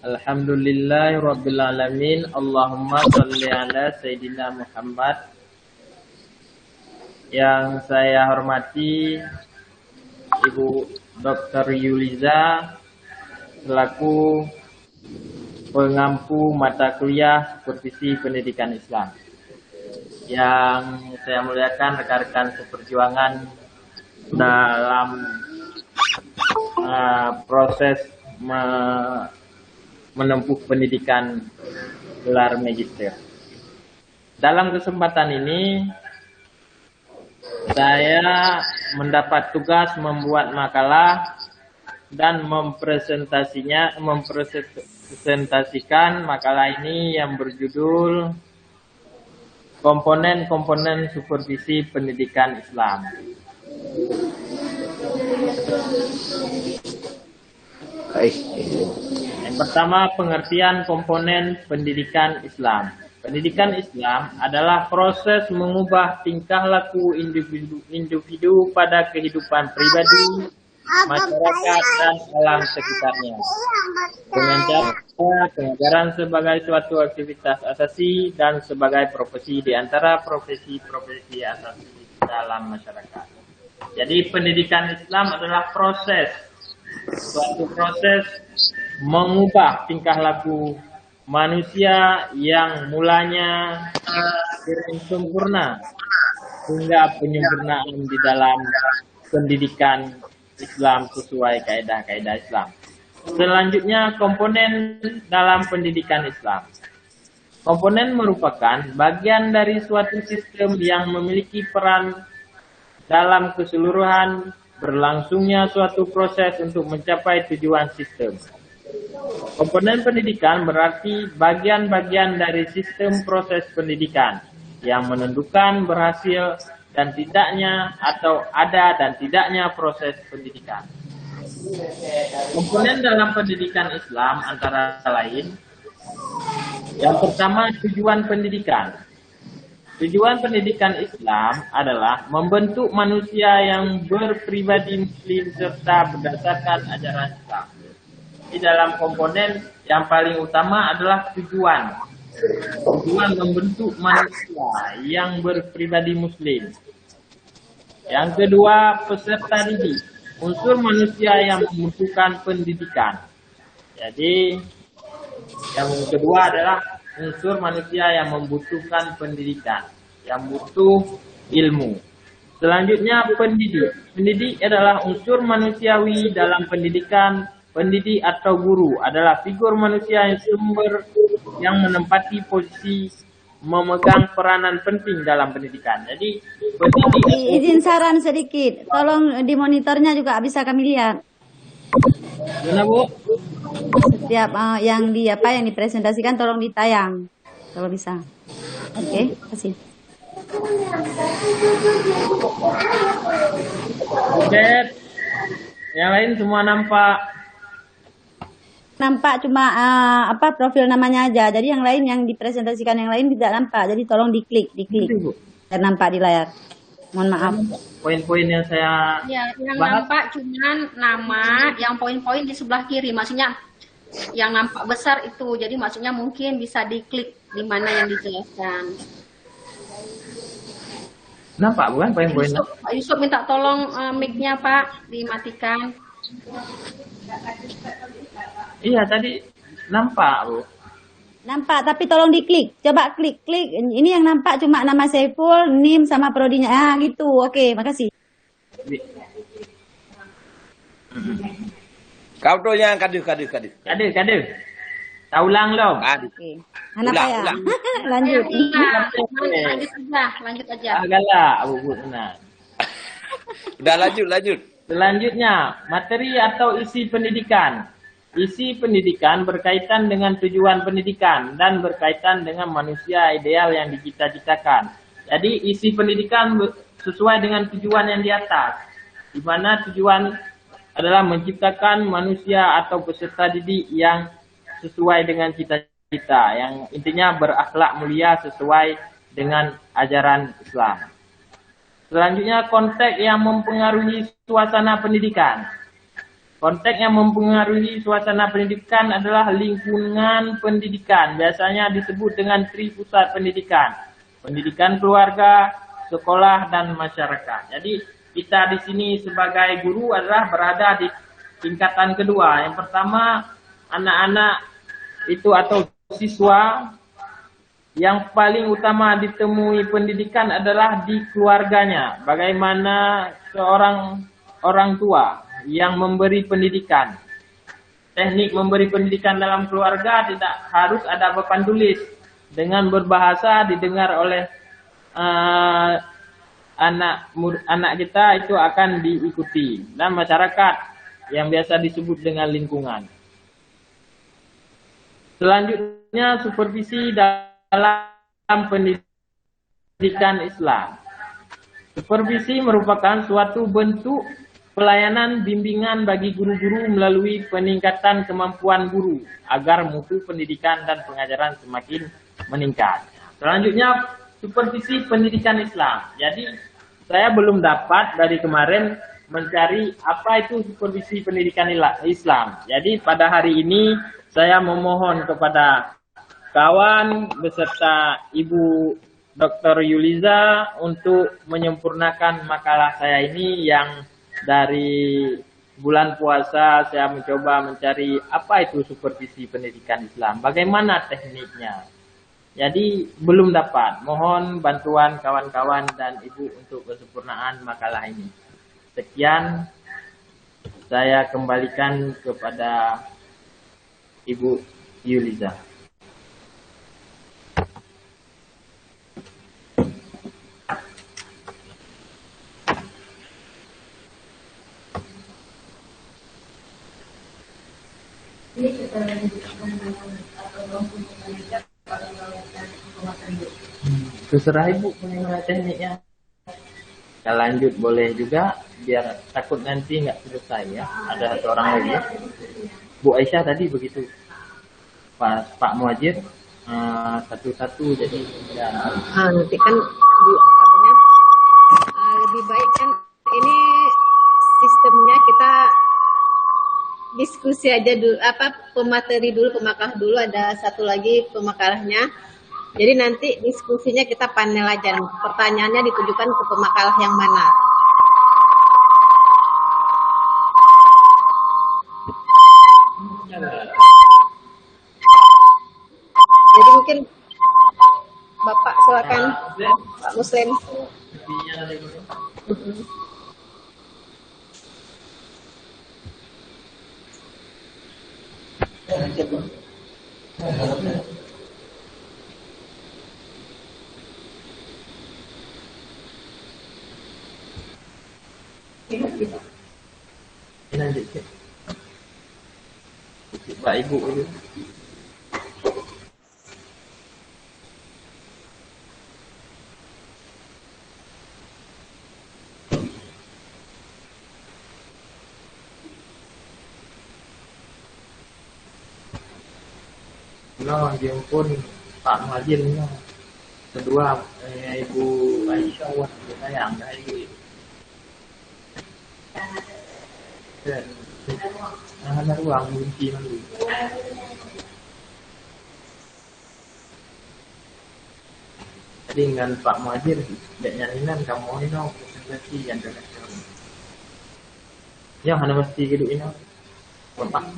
Alhamdulillahirabbil alamin. Allahumma shalli ala Sayyidina Muhammad. Yang saya hormati Ibu Dr. Yuliza selaku pengampu mata kuliah Supervisi Pendidikan Islam. Yang saya muliakan rekan-rekan seperjuangan dalam proses menempuh pendidikan gelar magister. Dalam kesempatan ini saya mendapat tugas membuat makalah dan mempresentasikan makalah ini yang berjudul Komponen-komponen Supervisi Pendidikan Islam. Yang pertama, pengertian komponen pendidikan Islam. Pendidikan Islam adalah proses mengubah tingkah laku individu pada kehidupan pribadi, masyarakat, dan alam sekitarnya. Dengan cara pengajaran sebagai suatu aktivitas asasi dan sebagai profesi di antara profesi-profesi asasi dalam masyarakat. Jadi pendidikan Islam adalah suatu proses mengubah tingkah laku manusia yang mulanya kurang sempurna hingga penyempurnaan di dalam pendidikan Islam sesuai kaidah-kaidah Islam. Selanjutnya, komponen dalam pendidikan Islam. Komponen merupakan bagian dari suatu sistem yang memiliki peran dalam keseluruhan berlangsungnya suatu proses untuk mencapai tujuan sistem. Komponen pendidikan berarti bagian-bagian dari sistem proses pendidikan yang menentukan berhasil dan tidaknya atau ada dan tidaknya proses pendidikan. Komponen dalam pendidikan Islam antara lain, yang pertama, tujuan pendidikan. Tujuan pendidikan Islam adalah membentuk manusia yang berpribadi muslim serta berdasarkan ajaran Islam. Di dalam komponen yang paling utama adalah tujuan. Tujuan membentuk manusia yang berpribadi muslim. Yang kedua, peserta didik. Unsur manusia yang membutuhkan pendidikan. Jadi, yang kedua adalah unsur manusia yang membutuhkan pendidikan, yang butuh ilmu. Selanjutnya, pendidik. Pendidik adalah unsur manusiawi dalam pendidikan. Pendidik atau guru adalah figur manusia yang menempati posisi memegang peranan penting dalam pendidikan. Jadi, izin saran sedikit, tolong di monitornya juga bisa kami lihat. Gimana, Bu? Setiap yang dipresentasikan tolong ditayang, kalau bisa. Oke, kasih. Oke, yang lain semua nampak. Nampak cuma profil namanya aja. Jadi yang lain yang dipresentasikan yang lain tidak nampak. Jadi tolong diklik dan nampak di layar. Mohon maaf. Poin-poin yang saya yang nampak cuma nama, yang poin-poin di sebelah kiri. Maksudnya yang nampak besar itu. Jadi maksudnya mungkin bisa diklik di mana yang dijelaskan. Nampak bukan poin-poin? Pak Yusuf minta tolong mic-nya Pak dimatikan. Iya, tadi nampak, Bu. Nampak, tapi tolong diklik. Coba klik. Ini yang nampak cuma nama Saiful, NIM sama prodinya. Gitu. Oke, makasih. Kau tuh yang kadu. Kadu. Tak ulang loh. Oke. Anak saya. Lanjut. Lanjut aja. Galak, Bu, benar. Udah lanjut. Selanjutnya, materi atau isi pendidikan. Isi pendidikan berkaitan dengan tujuan pendidikan dan berkaitan dengan manusia ideal yang dicita-citakan. Jadi isi pendidikan sesuai dengan tujuan yang di atas, di mana tujuan adalah menciptakan manusia atau peserta didik yang sesuai dengan cita-cita, yang intinya berakhlak mulia sesuai dengan ajaran Islam. Selanjutnya, konteks yang mempengaruhi suasana pendidikan. Konteks yang mempengaruhi suasana pendidikan adalah lingkungan pendidikan. Biasanya disebut dengan tripusat pendidikan. Pendidikan keluarga, sekolah, dan masyarakat. Jadi kita di sini sebagai guru adalah berada di tingkatan kedua. Yang pertama, anak-anak itu atau siswa yang paling utama ditemui pendidikan adalah di keluarganya. Bagaimana seorang orang tua yang memberi pendidikan. Teknik memberi pendidikan dalam keluarga tidak harus ada papan tulis. Dengan berbahasa didengar oleh anak kita itu akan diikuti. Dan masyarakat yang biasa disebut dengan lingkungan. Selanjutnya supervisi dalam pendidikan Islam. Supervisi merupakan suatu bentuk pelayanan bimbingan bagi guru-guru melalui peningkatan kemampuan guru agar mutu pendidikan dan pengajaran semakin meningkat. Selanjutnya, supervisi pendidikan Islam. Jadi, saya belum dapat dari kemarin mencari apa itu supervisi pendidikan Islam. Jadi, pada hari ini saya memohon kepada kawan beserta Ibu Dr. Yuliza untuk menyempurnakan makalah saya ini yang dari bulan puasa saya mencoba mencari apa itu supervisi pendidikan Islam, bagaimana tekniknya. Jadi belum dapat. Mohon bantuan kawan-kawan dan Ibu untuk kesempurnaan makalah ini. Sekian, saya kembalikan kepada Ibu Yuliza. Terserah Ibu bagaimana tekniknya. Kita lanjut boleh juga, biar takut nanti nggak selesai ya. Ada satu orang lagi ya. Bu Aisyah tadi begitu. Pak Muhajir satu-satu jadi ya. Nanti kan katanya lebih baik kan ini sistemnya kita diskusi aja dulu, pemateri dulu, pemakalah dulu, ada satu lagi pemakalahnya. Jadi nanti diskusinya kita panel aja. Pertanyaannya ditujukan ke pemakalah yang mana. Jadi mungkin Bapak silakan, Pak Muslim. Lanjut. Pak Ibu itu. No, jemput Pak Muhajir no. Kedua Ibu Aisyah wah sayang Ibu. Ada ruang kunci nanti. Jadi dengan Pak Muhajir tidak nyarinan kamu ini no presentasi yang terkait. Ya, mana mesti hidup ini. Bapak.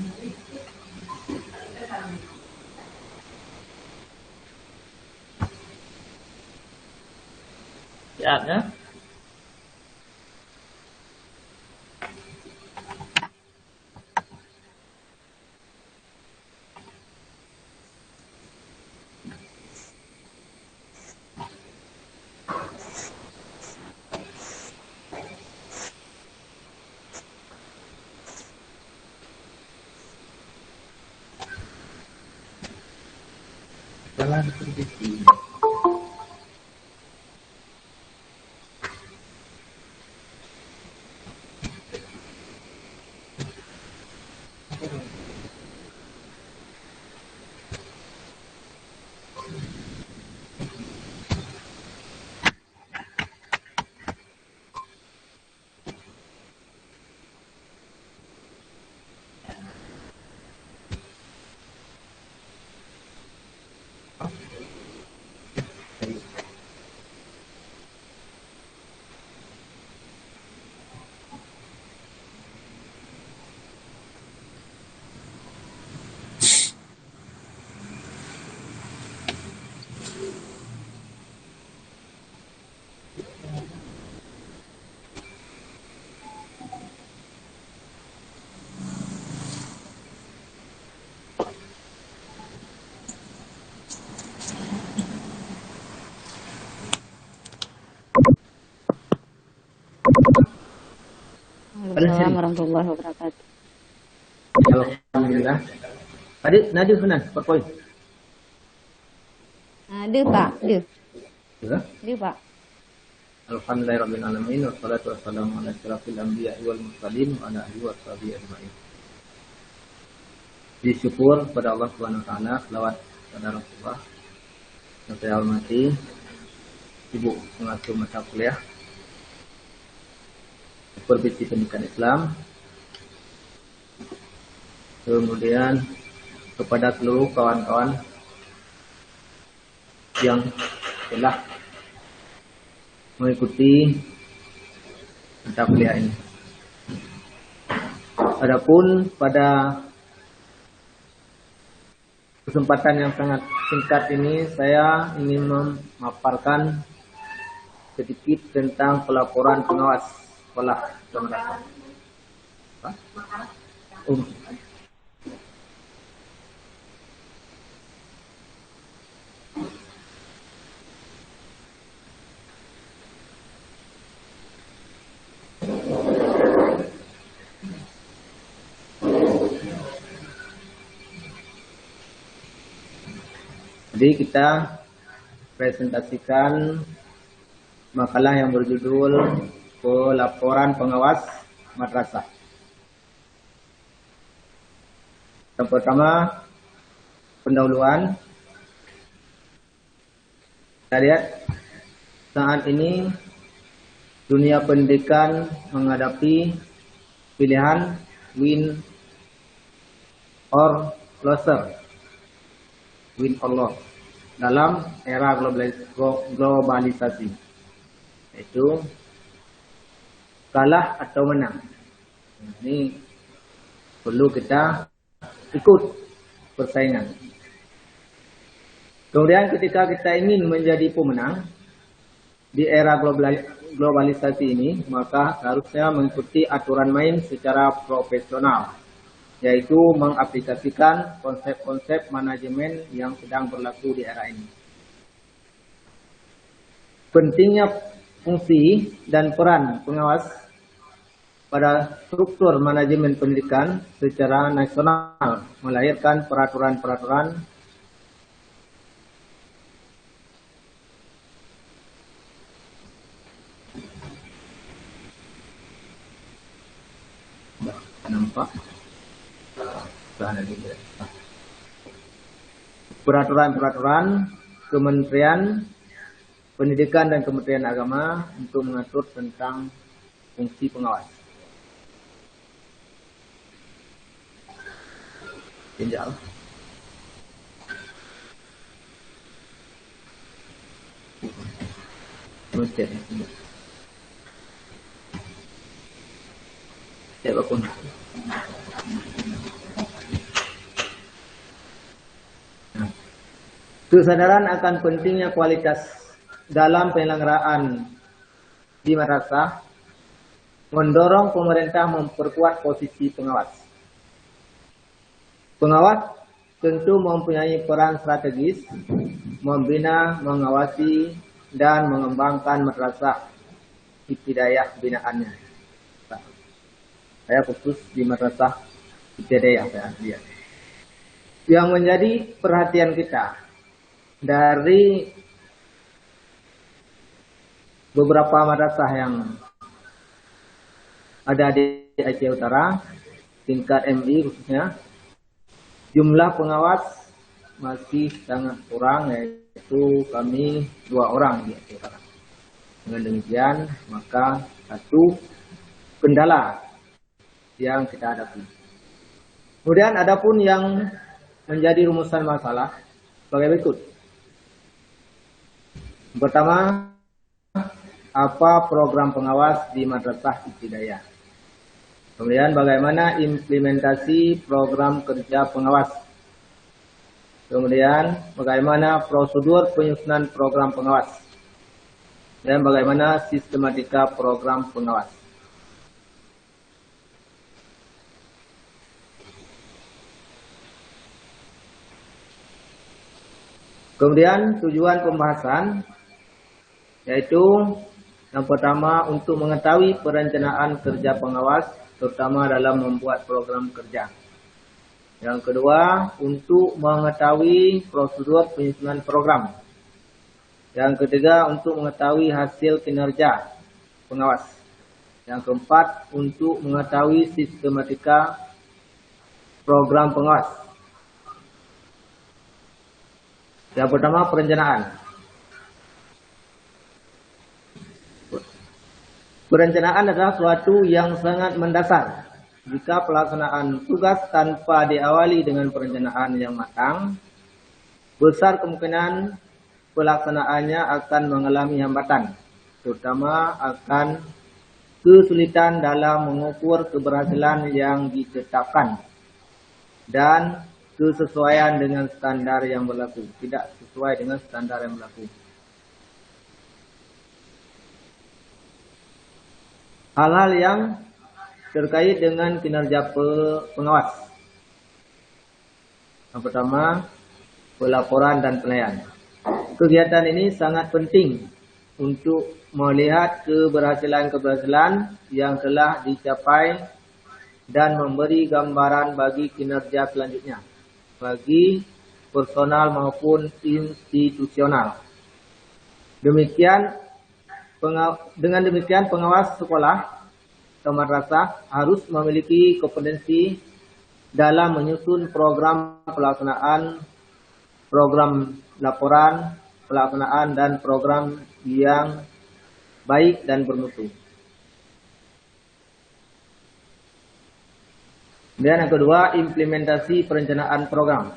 Siap ya? Jalan seperti Waalaikumsalam warahmatullahi wabarakatuh. Alhamdulillah. Adik, Nadia Funan, 4 poin. Ada Pak, ada. Ya. Ada Pak. Alhamdulillahirabbil alamin wassalatu wassalamu ala asyrafil anbiya'i wal mursalin wa ala alihi washabihi ajmain. Disyukur kepada Allah Subhanahu wa taala, selawat kepada Rasulullah. Yang saya hormati Ibu pengasuh mata kuliah Supervisi Pendidikan Islam. Kemudian kepada seluruh kawan-kawan yang telah mengikuti mata kuliah ini. Adapun pada kesempatan yang sangat singkat ini, saya ingin memaparkan sedikit tentang pelaporan pengawas sekolah dan madrasah. Jadi kita presentasikan makalah yang berjudul Pelaporan Pengawas Madrasah. Yang pertama, pendahuluan. Kita lihat saat ini dunia pendidikan menghadapi pilihan win or loser. Win or loss dalam era globalisasi, yaitu kalah atau menang. Ini perlu kita ikut persaingan. Kemudian ketika kita ingin menjadi pemenang di era globalisasi ini, maka harusnya mengikuti aturan main secara profesional, yaitu mengaplikasikan konsep-konsep manajemen yang sedang berlaku di era ini. Pentingnya fungsi dan peran pengawas pada struktur manajemen pendidikan secara nasional melahirkan peraturan-peraturan peraturan-peraturan Kementerian Pendidikan dan Kementerian Agama untuk mengatur tentang fungsi pengawas. Tinggal. Siapa pun. Kesadaran akan pentingnya kualitas dalam penyelenggaraan di madrasah mendorong pemerintah memperkuat posisi pengawas. Pengawas tentu mempunyai peran strategis membina, mengawasi, dan mengembangkan madrasah ibtidaiyah binaannya. Saya khusus di madrasah ibtidaiyah saya lihat. Yang menjadi perhatian kita dari beberapa madrasah yang ada di Aceh Utara, tingkat MI khususnya, jumlah pengawas masih sangat kurang, yaitu kami 2 orang di Aceh Utara. Dengan demikian, maka satu kendala yang kita hadapi. Kemudian adapun yang menjadi rumusan masalah sebagai berikut. Pertama, apa program pengawas di madrasah ibtidaiyah? Kemudian bagaimana implementasi program kerja pengawas? Kemudian bagaimana prosedur penyusunan program pengawas? Dan bagaimana sistematika program pengawas? Kemudian tujuan pembahasan yaitu Yang pertama, untuk mengetahui perencanaan kerja pengawas, terutama dalam membuat program kerja. Yang kedua, untuk mengetahui prosedur penyusunan program. Yang ketiga, untuk mengetahui hasil kinerja pengawas. Yang keempat, untuk mengetahui sistematika program pengawas. Yang pertama, perencanaan. Perencanaan adalah suatu yang sangat mendasar. Jika pelaksanaan tugas tanpa diawali dengan perencanaan yang matang, besar kemungkinan pelaksanaannya akan mengalami hambatan, terutama akan kesulitan dalam mengukur keberhasilan yang ditetapkan dan kesesuaian dengan standar yang berlaku, tidak sesuai dengan standar yang berlaku. Hal-hal yang terkait dengan kinerja pengawas. Yang pertama, pelaporan dan penilaian. Kegiatan ini sangat penting untuk melihat keberhasilan-keberhasilan yang telah dicapai dan memberi gambaran bagi kinerja selanjutnya, bagi personal maupun institusional. Dengan demikian pengawas sekolah atau madrasah harus memiliki kompetensi dalam menyusun program pelaksanaan, program laporan, pelaksanaan dan program yang baik dan bermutu. Dan yang kedua, implementasi perencanaan program.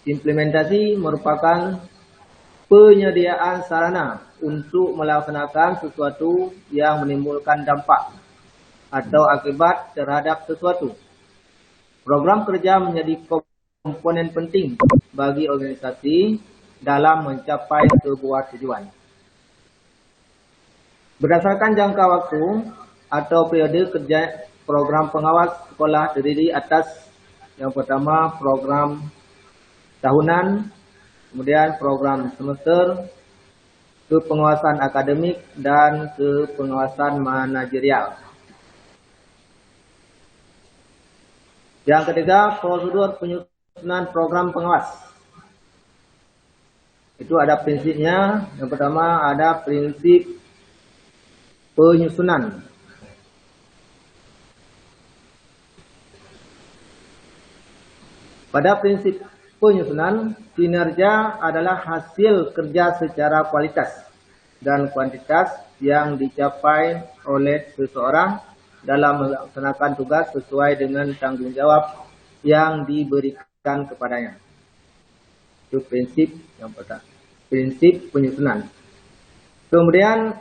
Implementasi merupakan penyediaan sarana untuk melaksanakan sesuatu yang menimbulkan dampak atau akibat terhadap sesuatu. Program kerja menjadi komponen penting bagi organisasi dalam mencapai sebuah tujuan. Berdasarkan jangka waktu atau periode kerja, program pengawas sekolah terdiri atas yang pertama program tahunan, kemudian program semester, kepengawasan akademik, dan kepengawasan manajerial. Yang ketiga, prosedur penyusunan program pengawas. Itu ada prinsipnya. Yang pertama ada prinsip penyusunan. Pada prinsip penyusunan, kinerja adalah hasil kerja secara kualitas dan kuantitas yang dicapai oleh seseorang dalam melaksanakan tugas sesuai dengan tanggung jawab yang diberikan kepadanya. Itu prinsip yang pertama, prinsip penyusunan. Kemudian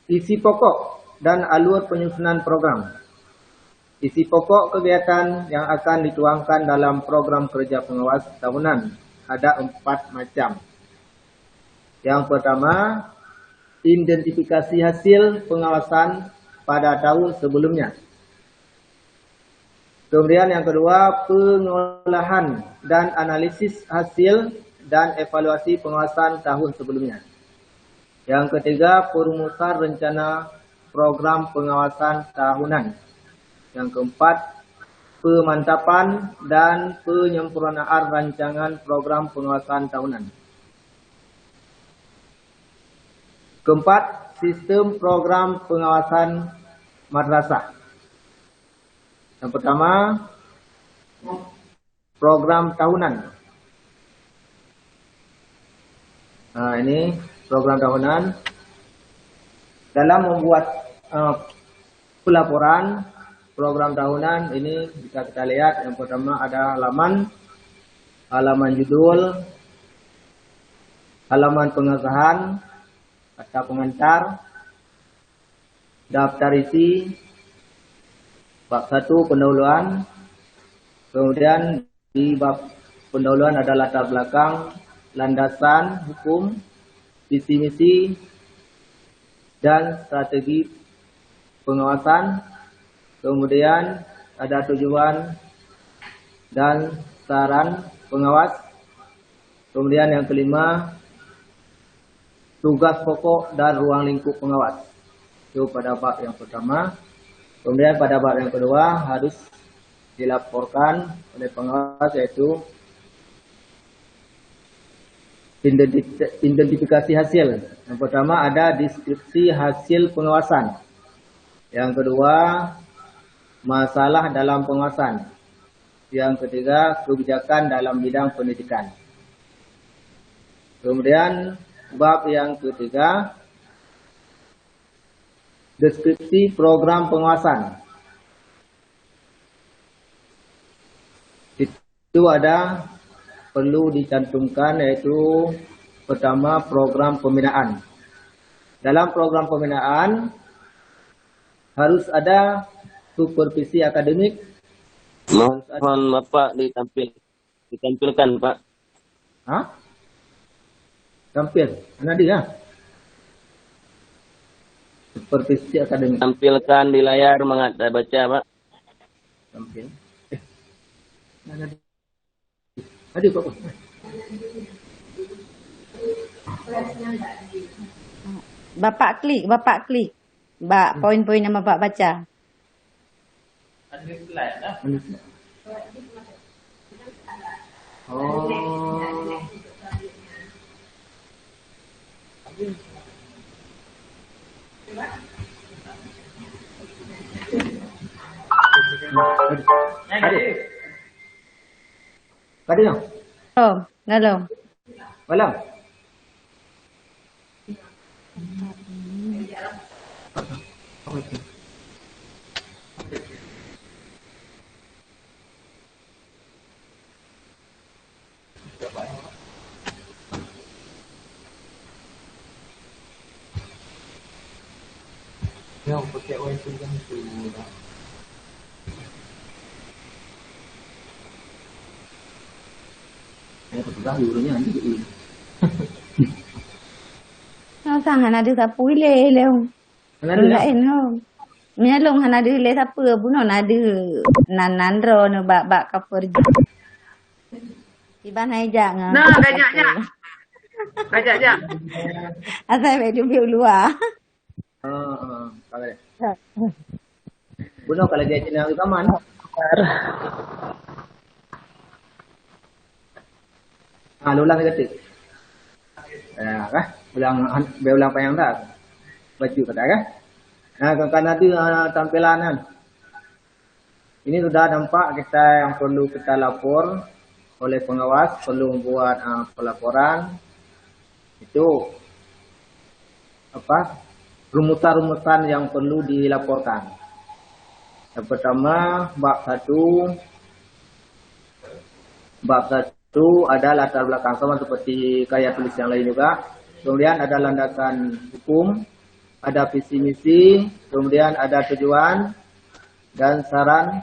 isi pokok dan alur penyusunan program. Isi pokok kegiatan yang akan dituangkan dalam program kerja pengawas tahunan ada 4 macam. Yang pertama, identifikasi hasil pengawasan pada tahun sebelumnya. Kemudian yang kedua, pengolahan dan analisis hasil dan evaluasi pengawasan tahun sebelumnya. Yang ketiga, perumusan rencana program pengawasan tahunan. Yang keempat, pemantapan dan penyempurnaan rancangan program pengawasan tahunan. Keempat, sistem program pengawasan madrasah. Yang pertama, program tahunan. Nah, ini program tahunan. Dalam membuat pelaporan program tahunan ini bisa kita lihat, yang pertama ada halaman judul, halaman pengesahan, kata pengantar, daftar isi, bab 1 pendahuluan, kemudian di bab pendahuluan ada latar belakang, landasan hukum, visi misi, dan strategi pengawasan. Kemudian ada tujuan dan saran pengawas. Kemudian yang kelima, tugas pokok dan ruang lingkup pengawas. Itu pada bab yang pertama. Kemudian pada bab yang kedua harus dilaporkan oleh pengawas, yaitu identifikasi hasil. Yang pertama ada deskripsi hasil pengawasan. Yang kedua, masalah dalam pengawasan. Yang ketiga, kebijakan dalam bidang pendidikan. Kemudian bab yang ketiga, deskripsi program pengawasan. Itu ada perlu dicantumkan, yaitu pertama program pembinaan. Dalam program pembinaan harus ada supervisi akademik. Mohon Bapak ditampilkan Pak. Hah? Tampil, mana dia? Supervisi akademik. Tampilkan di layar mengata baca Pak. Tampil. Mana dia? Aduh, Pak. Bapak klik. Poin-poin yang Bapak baca. Ada slide dah. Oh. Kadi no? Oh, ngalong. Walang. Yang pakai wifi yang itu. Pegang dulunya nanti ini. Sang hana ada sapu ile leung. Lain ho. Nya long hana ada ile sapu buno ada nan ro no bak kapur. Iban hai ja nga. Nah, gajak. Asal bedu biu luar. Kalau buno kalau dia cina rekaman. Ulang ketik. Kah? Ulang panjang tak? Baju kata kah? Nah, kan nanti tampilan. Ini sudah nampak kita yang perlu kita lapor oleh pengawas, perlu membuat pelaporan. Itu apa? Rumusan-rumusan yang perlu dilaporkan. Yang pertama, bab 1 ada latar belakang sama seperti kayak tulis yang lain juga. Kemudian ada landasan hukum, ada visi misi, kemudian ada tujuan dan saran,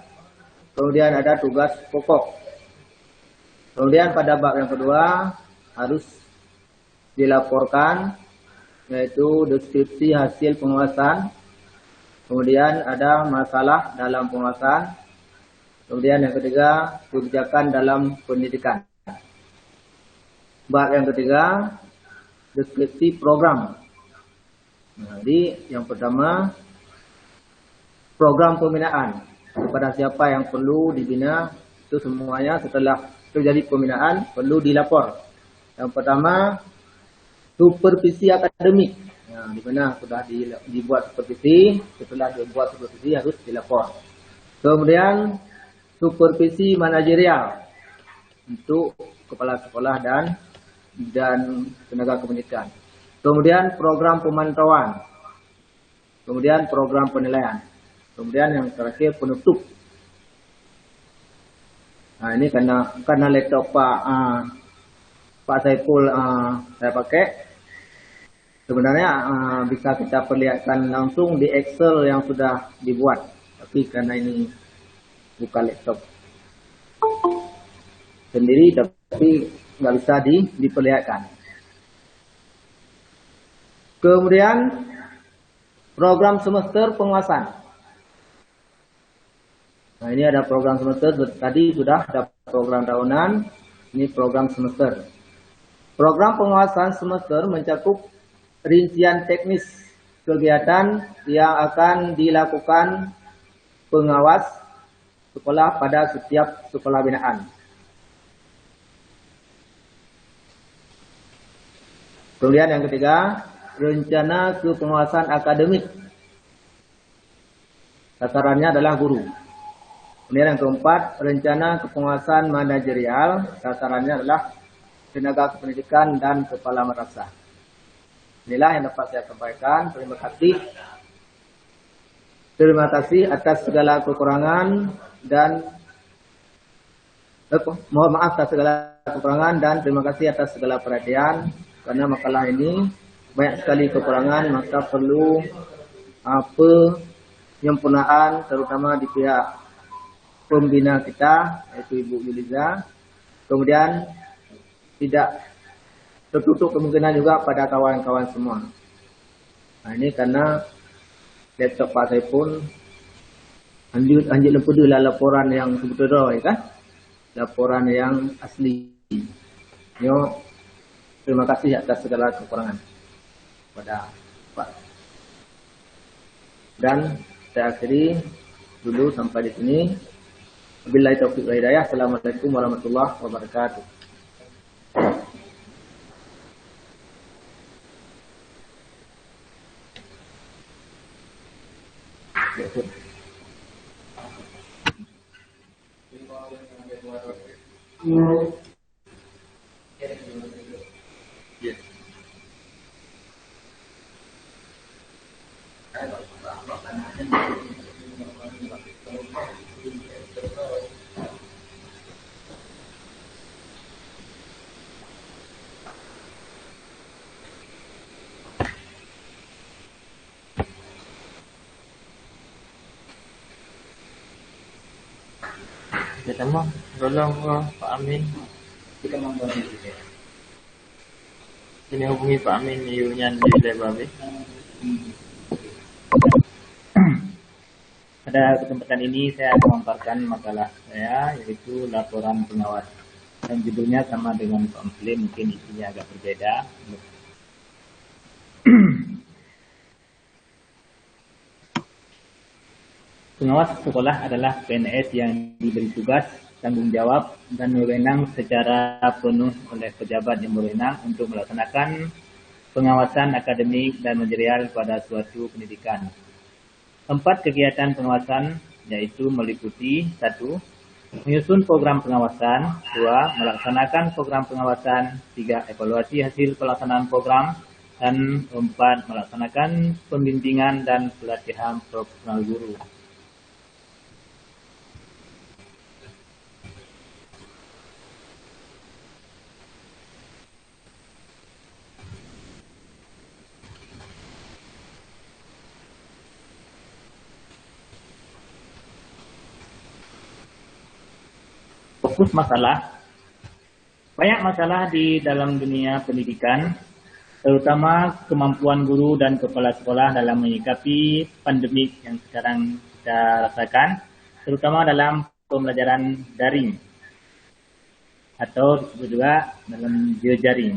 kemudian ada tugas pokok. Kemudian pada bab yang kedua harus dilaporkan, yaitu deskripsi hasil pengawasan. Kemudian ada masalah dalam pengawasan. Kemudian yang ketiga, kebijakan dalam pendidikan. Bab yang ketiga, deskripsi program. Jadi yang pertama, program pembinaan. Kepada siapa yang perlu dibina, itu semuanya setelah terjadi pembinaan perlu dilapor. Yang pertama, supervisi akademik. Di mana sudah dibuat supervisi, setelah dibuat supervisi harus dilapor. Kemudian supervisi manajerial untuk kepala sekolah dan tenaga kependidikan. Kemudian program pemantauan. Kemudian program penilaian. Kemudian yang terakhir penutup. Nah, ini karena laptop Pak Saiful saya pakai. Sebenarnya bisa kita perlihatkan langsung di Excel yang sudah dibuat. Tapi karena ini bukan laptop sendiri, tapi nggak bisa diperlihatkan. Kemudian program semester penguasaan. Nah, ini ada program semester, tadi sudah ada program tahunan, ini program semester. Program penguasaan semester mencakup rincian teknis kegiatan yang akan dilakukan pengawas sekolah pada setiap sekolah binaan. Kemudian yang ketiga, rencana kepengawasan akademik. Sasarannya adalah guru. Kemudian yang keempat, rencana kepengawasan manajerial. Sasarannya adalah tenaga kependidikan dan kepala madrasah. Inilah yang dapat saya sampaikan. Terima kasih atas segala kekurangan dan mohon maaf atas segala kekurangan dan terima kasih atas segala perhatian. Karena makalah ini banyak sekali kekurangan, maka perlu penyempurnaan terutama di pihak pembina kita, yaitu Ibu Yuliza. Kemudian tidak tertutup kemungkinan juga pada kawan-kawan semua. Nah, ini karena laptop Pak saya pun anjir lempudu lah laporan yang sebetulnya, ya kan? Laporan yang asli. Yo, terima kasih atas segala kekurangan pada Pak. Dan saya akhiri dulu sampai di sini. Wabillahi taufiq wal hidayah. Assalamualaikum warahmatullahi wabarakatuh. Kita mau tolong Pak Amin. Ini hubungi Pak Amin iunya di Lebabe. Pada kesempatan ini saya akan memaparkan makalah saya, yaitu laporan pengawas. Dan judulnya sama dengan pamflet, mungkin isinya agak berbeda. Pengawas sekolah adalah PNS yang diberi tugas, tanggung jawab, dan wewenang secara penuh oleh pejabat yang berwenang untuk melaksanakan pengawasan akademik dan manajerial pada suatu pendidikan. 4 kegiatan pengawasan yaitu meliputi 1. Menyusun program pengawasan, 2. Melaksanakan program pengawasan, 3. Evaluasi hasil pelaksanaan program, dan 4. Melaksanakan pembimbingan dan pelatihan profesional guru. Fokus masalah. Banyak masalah di dalam dunia pendidikan, terutama kemampuan guru dan kepala sekolah dalam menyikapi pandemik yang sekarang kita rasakan, terutama dalam pembelajaran daring atau disebut juga dalam jejaring.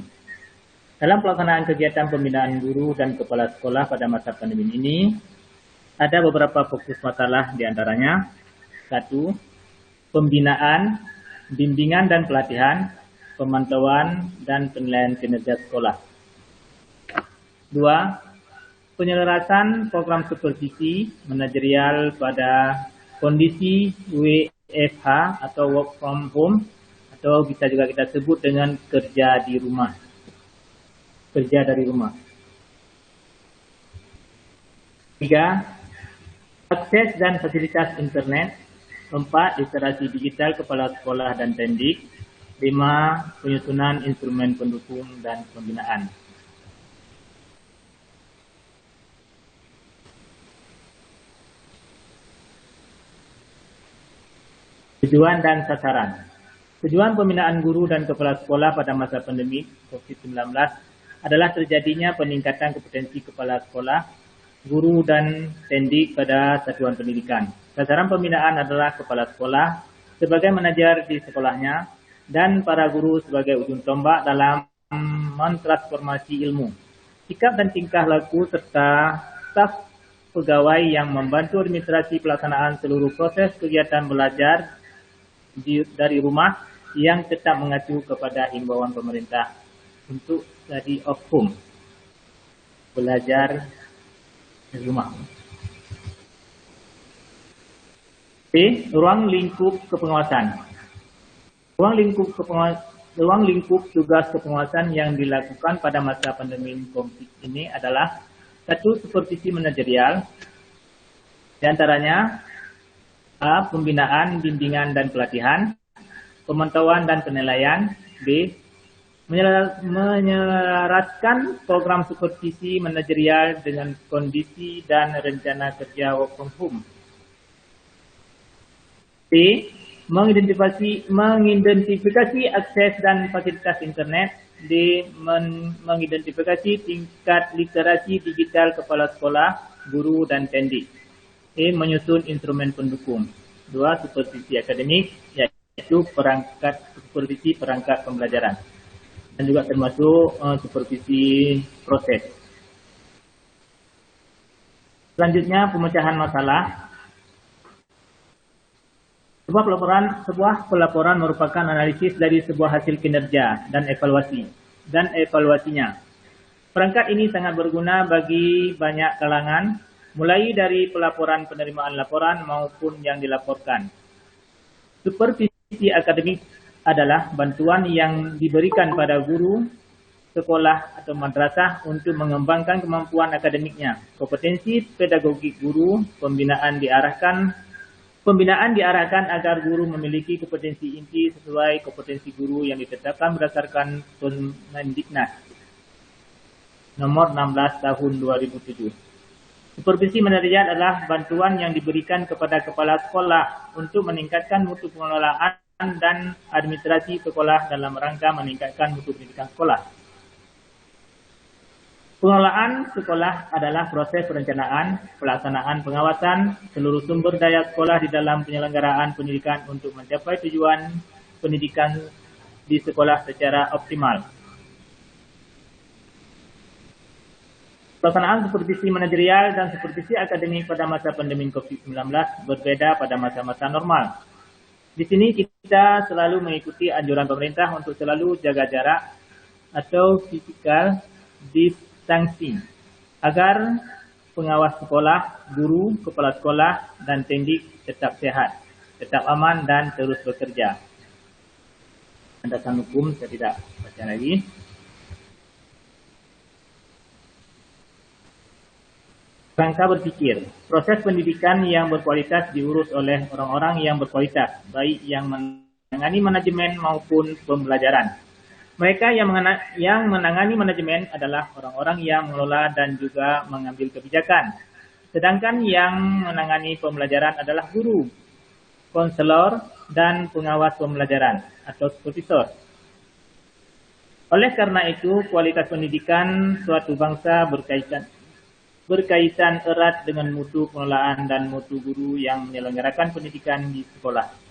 Dalam pelaksanaan kegiatan pembinaan guru dan kepala sekolah pada masa pandemi ini, ada beberapa fokus masalah diantaranya. 1. Pembinaan, bimbingan dan pelatihan, pemantauan dan penilaian kinerja sekolah. 2. Penyelarasan program supervisi manajerial pada kondisi WFH atau work from home, atau bisa juga kita sebut dengan kerja di rumah. Kerja dari rumah. 3. Akses dan fasilitas internet. 4. Literasi digital kepala sekolah dan tendik. 5. Penyusunan instrumen pendukung dan pembinaan. Tujuan dan sasaran. Tujuan pembinaan guru dan kepala sekolah pada masa pandemi COVID-19 adalah terjadinya peningkatan kompetensi kepala sekolah, guru dan tendik pada satuan pendidikan. Sasaran pembinaan adalah kepala sekolah sebagai manajer di sekolahnya dan para guru sebagai ujung tombak dalam mentransformasi ilmu. sikap dan tingkah laku serta staf pegawai yang membantu administrasi pelaksanaan seluruh proses kegiatan belajar dari rumah yang tetap mengacu kepada himbauan pemerintah untuk study of home, belajar di rumah. B. Ruang lingkup kepengawasan. Ruang lingkup tugas kepengawasan yang dilakukan pada masa pandemi COVID ini adalah: 1. Supervisi manajerial, diantaranya A. Pembinaan, bimbingan, dan pelatihan, pemantauan dan penilaian. B. Menyelaraskan program supervisi manajerial dengan kondisi dan rencana kerja work from home. C. Mengidentifikasi akses dan fasilitas internet. D. Mengidentifikasi tingkat literasi digital kepala sekolah, guru, dan pendidik. E. Menyusun instrumen pendukung. 2. Supervisi akademik, yaitu supervisi perangkat pembelajaran, dan juga termasuk supervisi proses. Selanjutnya, pemecahan masalah. Sebuah pelaporan merupakan analisis dari sebuah hasil kinerja dan evaluasinya. Perangkat ini sangat berguna bagi banyak kalangan, mulai dari pelaporan penerimaan laporan maupun yang dilaporkan. Supervisi akademik adalah bantuan yang diberikan pada guru, sekolah atau madrasah untuk mengembangkan kemampuan akademiknya, kompetensi pedagogik guru. Pembinaan diarahkan agar guru memiliki kompetensi inti sesuai kompetensi guru yang ditetapkan berdasarkan Permendiknas nomor 16 tahun 2007. Supervisi manajerial adalah bantuan yang diberikan kepada kepala sekolah untuk meningkatkan mutu pengelolaan dan administrasi sekolah dalam rangka meningkatkan mutu pendidikan sekolah. Pengelolaan sekolah adalah proses perencanaan, pelaksanaan pengawasan seluruh sumber daya sekolah di dalam penyelenggaraan pendidikan untuk mencapai tujuan pendidikan di sekolah secara optimal. Pelaksanaan supervisi manajerial dan supervisi akademik pada masa pandemi COVID-19 berbeda pada masa-masa normal. Di sini kita selalu mengikuti anjuran pemerintah untuk selalu jaga jarak atau physical distancing agar pengawas sekolah, guru, kepala sekolah, dan pendidik tetap sehat, tetap aman, dan terus bekerja. Landasan hukum saya tidak baca lagi. Rangka berpikir, proses pendidikan yang berkualitas diurus oleh orang-orang yang berkualitas, baik yang menangani manajemen maupun pembelajaran. Mereka yang menangani manajemen adalah orang-orang yang mengelola dan juga mengambil kebijakan. Sedangkan yang menangani pembelajaran adalah guru, konselor, dan pengawas pembelajaran atau supervisor. Oleh karena itu, kualitas pendidikan suatu bangsa berkaitan erat dengan mutu pengelolaan dan mutu guru yang menyelenggarakan pendidikan di sekolah.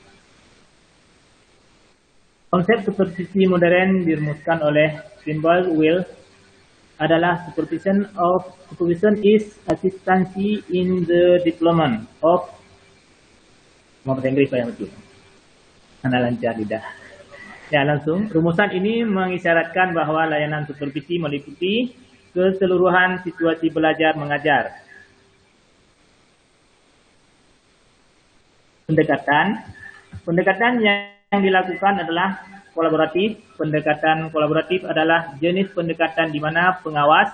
Konsep supervisi modern dirumuskan oleh Kimball Will adalah supervision is assistance in the development of bahasa Inggris yang betul. Anda lancar lidah. Ya, langsung. Rumusan ini mengisyaratkan bahwa layanan supervisi meliputi keseluruhan situasi belajar mengajar. Pendekatan yang dilakukan adalah kolaboratif. Pendekatan kolaboratif adalah jenis pendekatan di mana pengawas,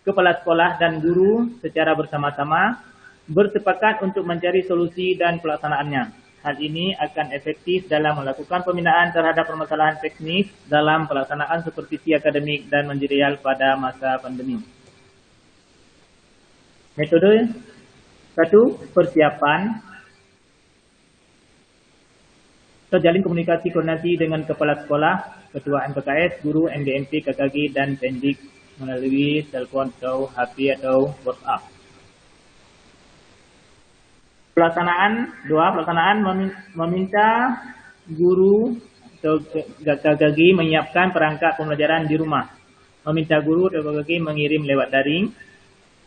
kepala sekolah, dan guru secara bersama-sama bersepakat untuk mencari solusi dan pelaksanaannya. Hal ini akan efektif dalam melakukan pembinaan terhadap permasalahan teknis dalam pelaksanaan supervisi akademik dan manajerial pada masa pandemi. Metode 1. Persiapan. Terjalin komunikasi koordinasi dengan kepala sekolah, ketua MPKS, guru, MDMP, KKG, dan pendidik melalui telepon atau HP atau WhatsApp. Pelaksanaan meminta guru atau KKG menyiapkan perangkat pembelajaran di rumah. meminta guru teknologi mengirim lewat daring.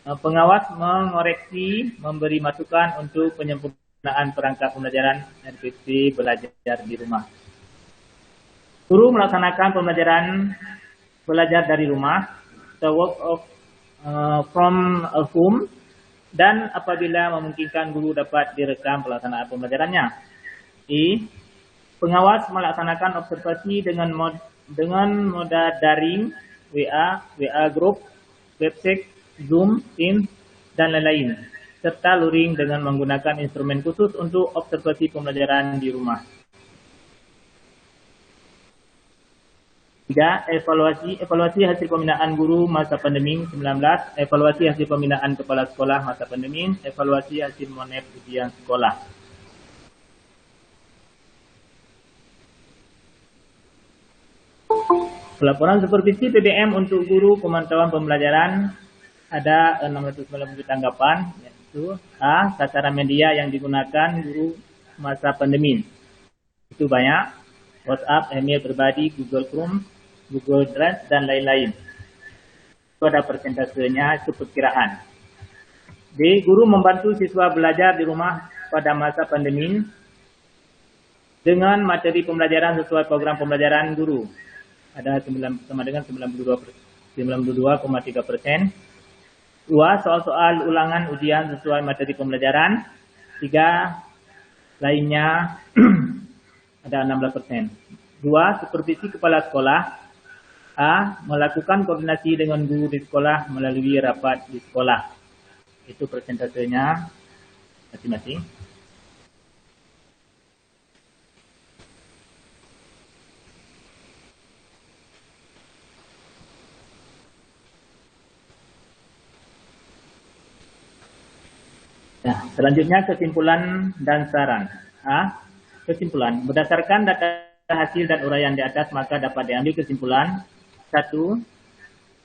Pengawas mengoreksi, memberi masukan untuk penyempurnaan perangkat pembelajaran RPP belajar di rumah. Guru melaksanakan pembelajaran belajar dari rumah, the work of from home, dan apabila memungkinkan guru dapat direkam pelaksanaan pembelajarannya. Pengawas melaksanakan observasi dengan moda daring, WA group, website, Zoom, Teams, dan lain-lain, serta luring dengan menggunakan instrumen khusus untuk observasi pembelajaran di rumah. 3. Evaluasi hasil pembinaan guru masa pandemi 19, evaluasi hasil pembinaan kepala sekolah masa pandemi, evaluasi hasil monep ujian sekolah. Pelaporan supervisi PBM untuk guru pemantauan pembelajaran ada 690 tanggapan, yaitu A. Sasaran media yang digunakan guru masa pandemi. Itu banyak, WhatsApp, email pribadi, Google Chrome, Google Drive, dan lain-lain. Itu ada persentasenya, itu perkiraan. B. Guru membantu siswa belajar di rumah pada masa pandemi dengan materi pembelajaran sesuai program pembelajaran guru. Ada sama dengan 92,3%. 2. Soal-soal ulangan ujian sesuai materi pembelajaran. 3. Lainnya ada 16%. 2. Supervisi kepala sekolah. A. Melakukan koordinasi dengan guru di sekolah melalui rapat di sekolah. Itu persentasenya masing-masing. Nah, selanjutnya kesimpulan dan saran. A. Kesimpulan. Berdasarkan data hasil dan uraian di atas, maka dapat diambil kesimpulan. 1.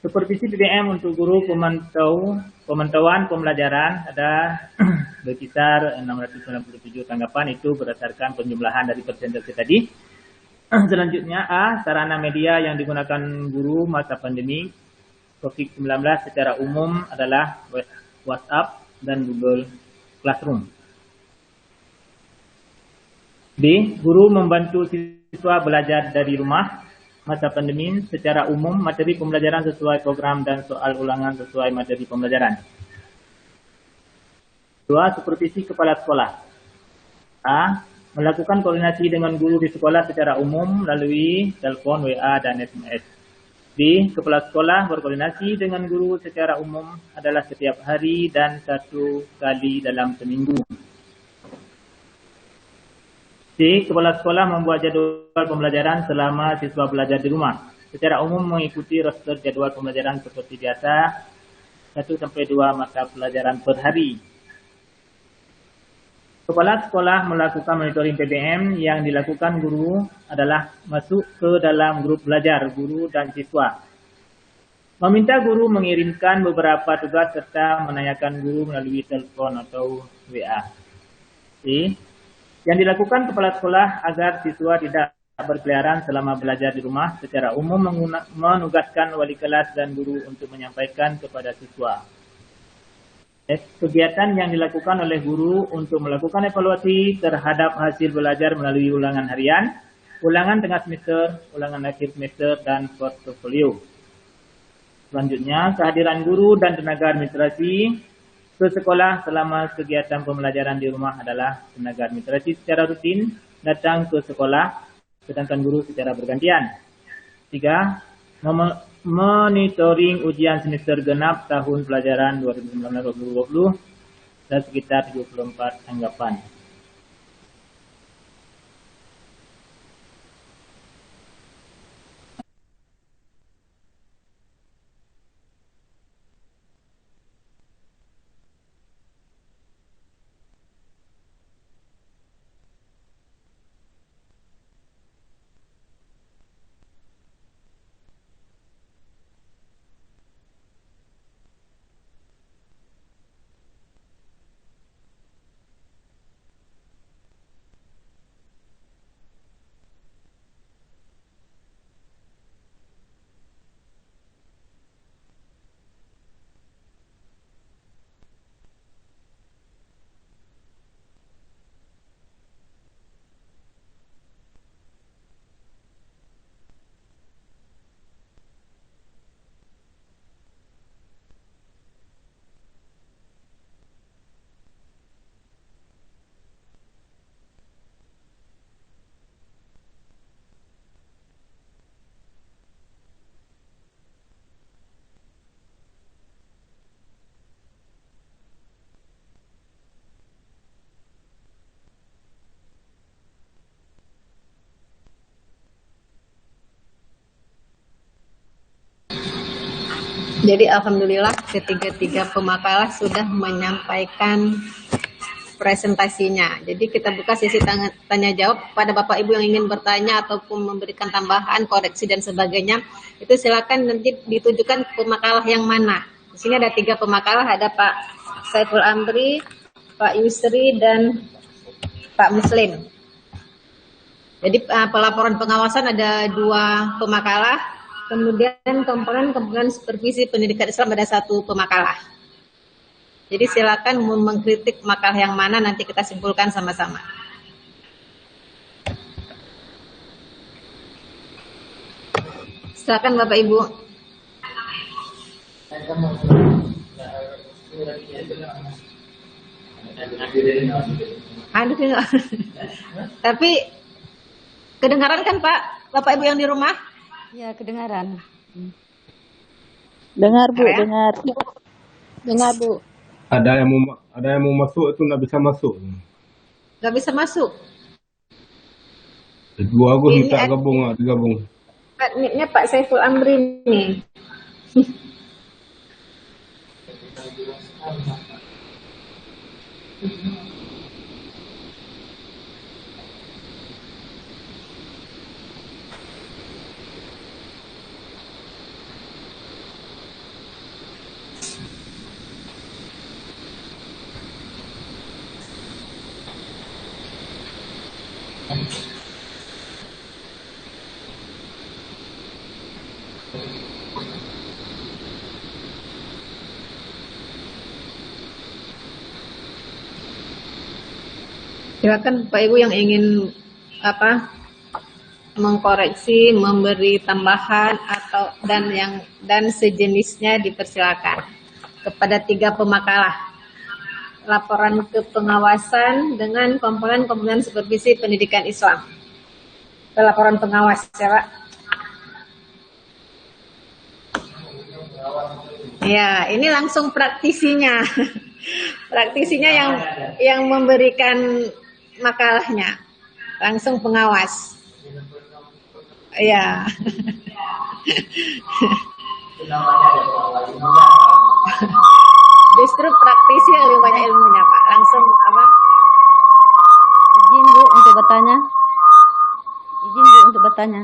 Supervisi PBM untuk guru pemantauan pembelajaran ada berkisar 697 tanggapan, itu berdasarkan penjumlahan dari persentase tadi. Selanjutnya A. Sarana media yang digunakan guru masa pandemi COVID-19 secara umum adalah WhatsApp dan Google Classroom. B. Guru membantu siswa belajar dari rumah masa pandemi secara umum, materi pembelajaran sesuai program dan soal ulangan sesuai materi pembelajaran. 2. Supervisi kepala sekolah. A. Melakukan koordinasi dengan guru di sekolah secara umum melalui telepon, WA, dan SMS. B. Kepala sekolah berkoordinasi dengan guru secara umum adalah setiap hari dan 1 kali dalam seminggu. C. Kepala sekolah membuat jadual pembelajaran selama siswa belajar di rumah. Secara umum mengikuti roster jadwal pembelajaran seperti biasa, 1-2 mata pelajaran per hari. Kepala sekolah melakukan monitoring PBM yang dilakukan guru adalah masuk ke dalam grup belajar guru dan siswa. Meminta guru mengirimkan beberapa tugas serta menanyakan guru melalui telepon atau WA. Yang dilakukan kepala sekolah agar siswa tidak berkeliaran selama belajar di rumah, secara umum menugaskan wali kelas dan guru untuk menyampaikan kepada siswa. Kegiatan yang dilakukan oleh guru untuk melakukan evaluasi terhadap hasil belajar melalui ulangan harian, ulangan tengah semester, ulangan akhir semester, dan portofolio. Selanjutnya, kehadiran guru dan tenaga administrasi ke sekolah selama kegiatan pembelajaran di rumah adalah tenaga administrasi secara rutin datang ke sekolah, sedangkan guru secara bergantian. 3. Monitoring ujian semester genap tahun pelajaran 2019-2020 dan sekitar 74 tanggapan. Jadi alhamdulillah ketiga-tiga pemakalah sudah menyampaikan presentasinya. Jadi kita buka sesi tanya jawab pada Bapak Ibu yang ingin bertanya ataupun memberikan tambahan, koreksi dan sebagainya. Itu silakan nanti ditujukan pemakalah yang mana. Di sini ada 3 pemakalah, ada Pak Saiful Amri, Pak Yusri dan Pak Muslim. Jadi pelaporan pengawasan ada 2 pemakalah. Kemudian komponen supervisi pendidikan Islam ada 1 pemakalah. Jadi silakan mengkritik makalah yang mana nanti kita simpulkan sama-sama. Silakan Bapak Ibu. Aduh, tapi kedengaran kan Pak, Bapak Ibu yang di rumah? Ya, kedengaran. Dengar Bu, dengar. Dengar Bu. Ada yang mau masuk itu nggak bisa masuk. Nggak bisa masuk. Dua Agus minta gabung, digabung. Ini Pak Saiful Amri nih. Silakan Pak Ibu yang ingin mengkoreksi, memberi tambahan atau dan sejenisnya dipersilakan kepada 3 pemakalah. Laporan ke pengawasan dengan komponen supervisi pendidikan Islam. Laporan pengawas ya Pak. Ya, ini langsung praktisinya. Praktisinya yang memberikan makalahnya. Langsung pengawas. Ya. Justru praktisi yang lebih banyak ilmunya Pak. Langsung Izin Bu untuk bertanya. Izin Bu untuk bertanya.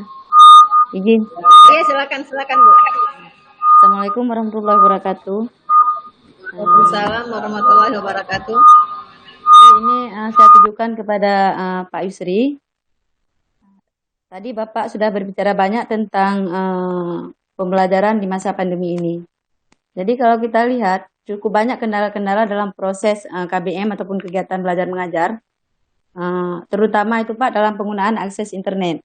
Izin. Iya, silakan Bu. Assalamualaikum warahmatullahi wabarakatuh. Waalaikumsalam warahmatullahi wabarakatuh. Jadi ini saya tujukan kepada Pak Yusri. Tadi Bapak sudah berbicara banyak tentang pembelajaran di masa pandemi ini. Jadi kalau kita lihat cukup banyak kendala-kendala dalam proses KBM ataupun kegiatan belajar mengajar, terutama itu Pak dalam penggunaan akses internet.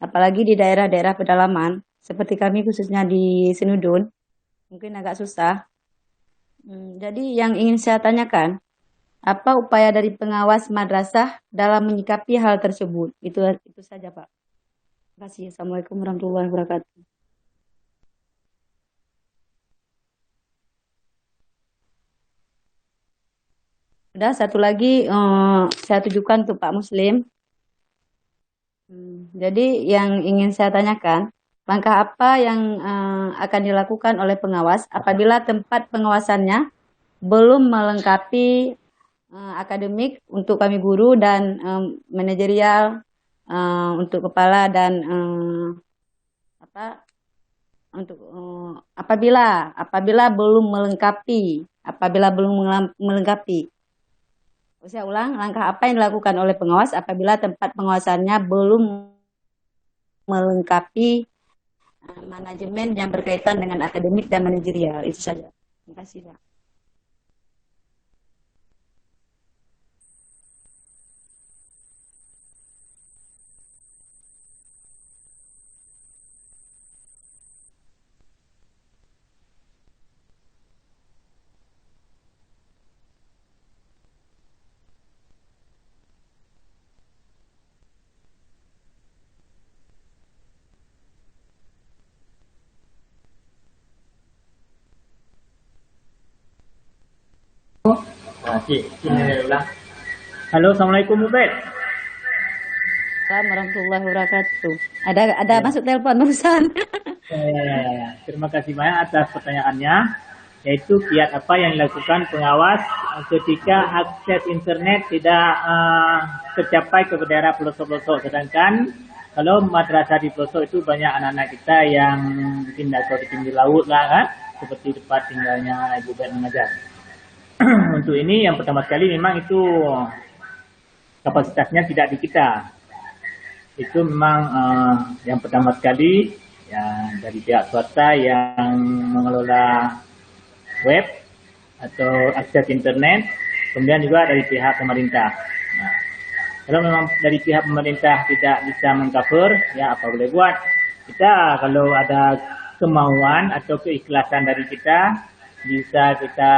Apalagi di daerah-daerah pedalaman, seperti kami khususnya di Senudun, mungkin agak susah. Jadi yang ingin saya tanyakan, apa upaya dari pengawas madrasah dalam menyikapi hal tersebut? Itu saja Pak. Terima kasih. Assalamualaikum warahmatullahi wabarakatuh. Udah, satu lagi saya tujukan ke Pak Muslim. Jadi yang ingin saya tanyakan, langkah apa yang akan dilakukan oleh pengawas apabila tempat pengawasannya belum melengkapi akademik untuk kami guru dan manajerial untuk kepala dan apabila belum melengkapi. Saya ulang, langkah apa yang dilakukan oleh pengawas apabila tempat pengawasannya belum melengkapi manajemen yang berkaitan dengan akademik dan manajerial. Itu saja. Terima kasih, Pak. Halo, assalamualaikum Ubed. Assalamualaikum warahmatullahi wabarakatuh. Ada masuk telepon barusan. Terima kasih banyak atas pertanyaannya. Yaitu kiat apa yang dilakukan pengawas ketika akses internet tidak tercapai ke daerah pelosok-pelosok. Sedangkan kalau madrasah di pelosok itu banyak anak-anak kita yang mungkin tidak tahu di pinggir laut lah kan, seperti tempat tinggalnya Ibu Bet mengajar. Untuk ini yang pertama sekali memang itu kapasitasnya tidak di kita. Itu memang yang pertama sekali ya dari pihak swasta yang mengelola web atau akses internet, kemudian juga dari pihak pemerintah. Nah, kalau memang dari pihak pemerintah tidak bisa mengcover, ya apa boleh buat. Kita kalau ada kemauan atau keikhlasan dari kita, bisa kita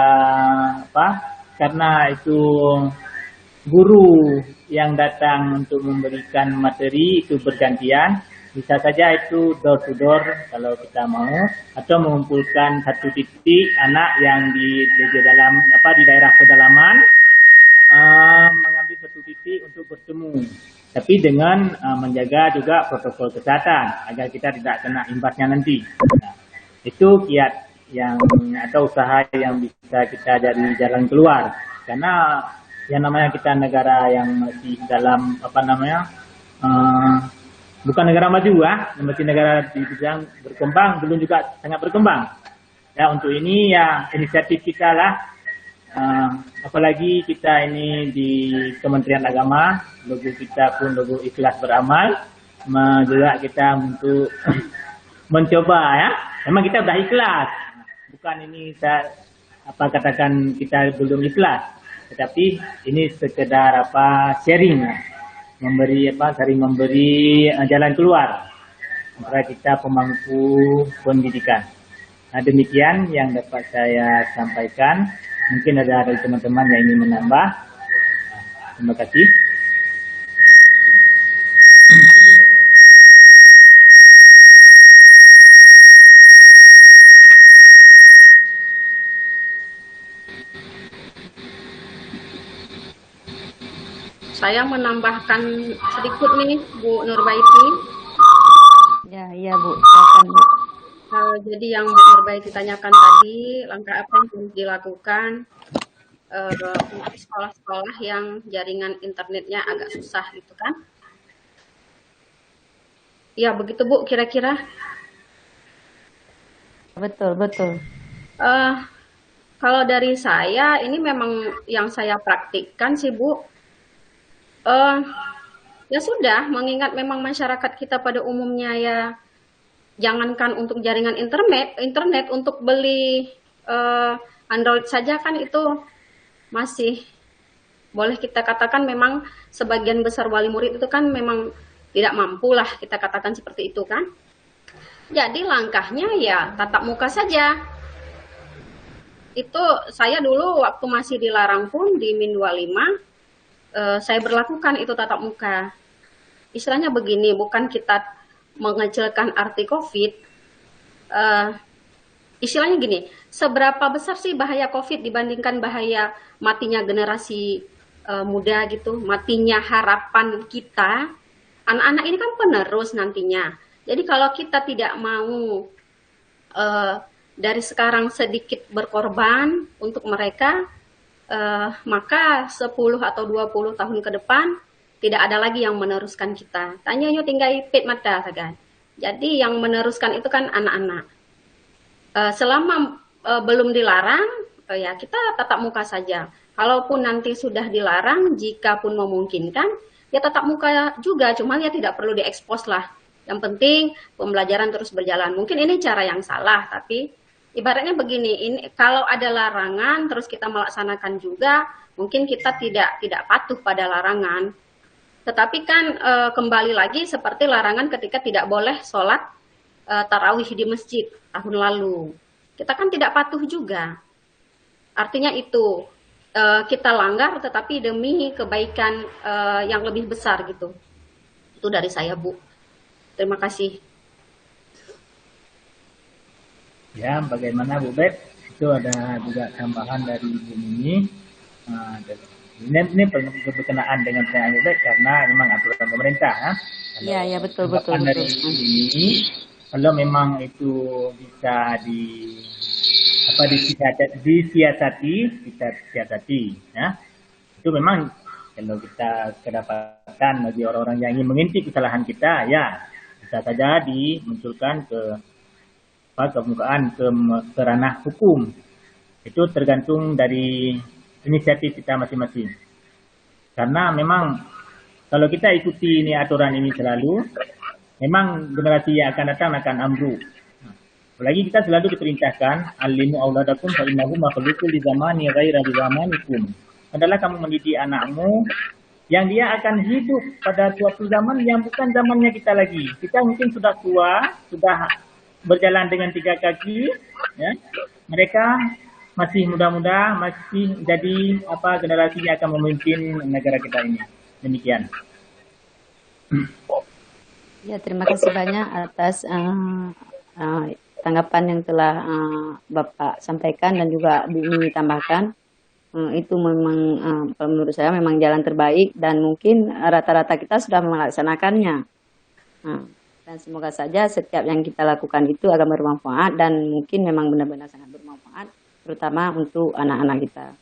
karena itu guru yang datang untuk memberikan materi itu bergantian. Bisa saja itu door to door kalau kita mau, atau mengumpulkan satu titik anak yang di dalam di daerah pedalaman, mengambil satu titik untuk bertemu, tapi dengan menjaga juga protokol kesehatan agar kita tidak kena imbasnya nanti. Nah, itu kiat yang atau usaha yang bisa kita dari jalan keluar, karena yang namanya kita negara yang masih dalam bukan negara maju masih negara di bidang berkembang, belum juga sangat berkembang. Ya, untuk ini ya inisiatif kita lah, apalagi kita ini di Kementerian Agama, logo kita pun logo ikhlas beramal, juga kita untuk mencoba ya. Memang kita sudah ikhlas, bukan ini katakan kita belum ikhlas, tetapi ini sekedar sharing. Saling memberi jalan keluar antara kita pemangku pendidikan. Nah, demikian yang dapat saya sampaikan. Mungkin ada dari teman-teman yang ingin menambah. Terima kasih. Saya menambahkan sedikit nih, Bu Nurbaiti. Ya, iya Bu, silakan Bu. Jadi yang Bu Nurbaiti tanyakan tadi, langkah apa yang harus dilakukan untuk sekolah-sekolah yang jaringan internetnya agak susah gitu kan? Ya begitu Bu, kira-kira. Betul. Kalau dari saya, ini memang yang saya praktikkan sih Bu. Ya sudah, mengingat memang masyarakat kita pada umumnya ya, jangankan untuk jaringan internet untuk beli Android saja kan itu masih boleh kita katakan memang sebagian besar wali murid itu kan memang tidak mampu lah, kita katakan seperti itu kan. Jadi langkahnya ya tatap muka saja. Itu saya dulu waktu masih dilarang pun di Min 25, saya berlakukan itu tatap muka. Istilahnya begini, bukan kita mengecilkan arti COVID. Istilahnya gini, seberapa besar sih bahaya COVID dibandingkan bahaya matinya generasi muda gitu, matinya harapan kita. Anak-anak ini kan penerus nantinya. Jadi kalau kita tidak mau dari sekarang sedikit berkorban untuk mereka, maka 10 atau 20 tahun ke depan tidak ada lagi yang meneruskan kita. Tanya yuk tinggal ipit mata kan. Jadi yang meneruskan itu kan anak-anak. Selama belum dilarang, ya kita tatap muka saja. Kalaupun nanti sudah dilarang, jika pun memungkinkan, ya tatap muka juga. Cuma ya tidak perlu diekspos lah. Yang penting pembelajaran terus berjalan. Mungkin ini cara yang salah, tapi ibaratnya begini, ini kalau ada larangan terus kita melaksanakan juga, mungkin kita tidak patuh pada larangan. Tetapi kan kembali lagi seperti larangan ketika tidak boleh sholat tarawih di masjid tahun lalu. Kita kan tidak patuh juga. Artinya itu kita langgar tetapi demi kebaikan yang lebih besar gitu. Itu dari saya Bu. Terima kasih. Ya, bagaimana Bu Bet? Itu ada juga tambahan dari Bu Mimi. Ini berkenaan dengan pertanyaan Bu Bet karena memang aturan pemerintah. Iya, betul. Dari Bu Mimi, kalau memang itu bisa disiasati, kita siasati, ya. Itu memang kalau kita kedapatan bagi orang-orang yang ingin mengintip kesalahan kita, ya bisa saja dimunculkan ke permukaan, ke ranah hukum. Itu tergantung dari inisiatif kita masing-masing. Karena memang kalau kita ikuti ini aturan ini selalu, memang generasi yang akan datang akan ambruk. Apalagi kita selalu diperintahkan, alimu auladakum fa innahum makhluqun li zamani ghaira li zamanikum. Adalah kamu mendidik anakmu yang dia akan hidup pada suatu zaman yang bukan zamannya kita lagi. Kita mungkin sudah tua, sudah berjalan dengan 3 kaki, ya. Mereka masih muda-muda, masih jadi generasi yang akan memimpin negara kita ini. Demikian. Ya, terima kasih banyak atas tanggapan yang telah Bapak sampaikan dan juga Bu Mimi tambahkan. Itu memang menurut saya memang jalan terbaik dan mungkin rata-rata kita sudah melaksanakannya. Dan semoga saja setiap yang kita lakukan itu akan bermanfaat dan mungkin memang benar-benar sangat bermanfaat, terutama untuk anak-anak kita.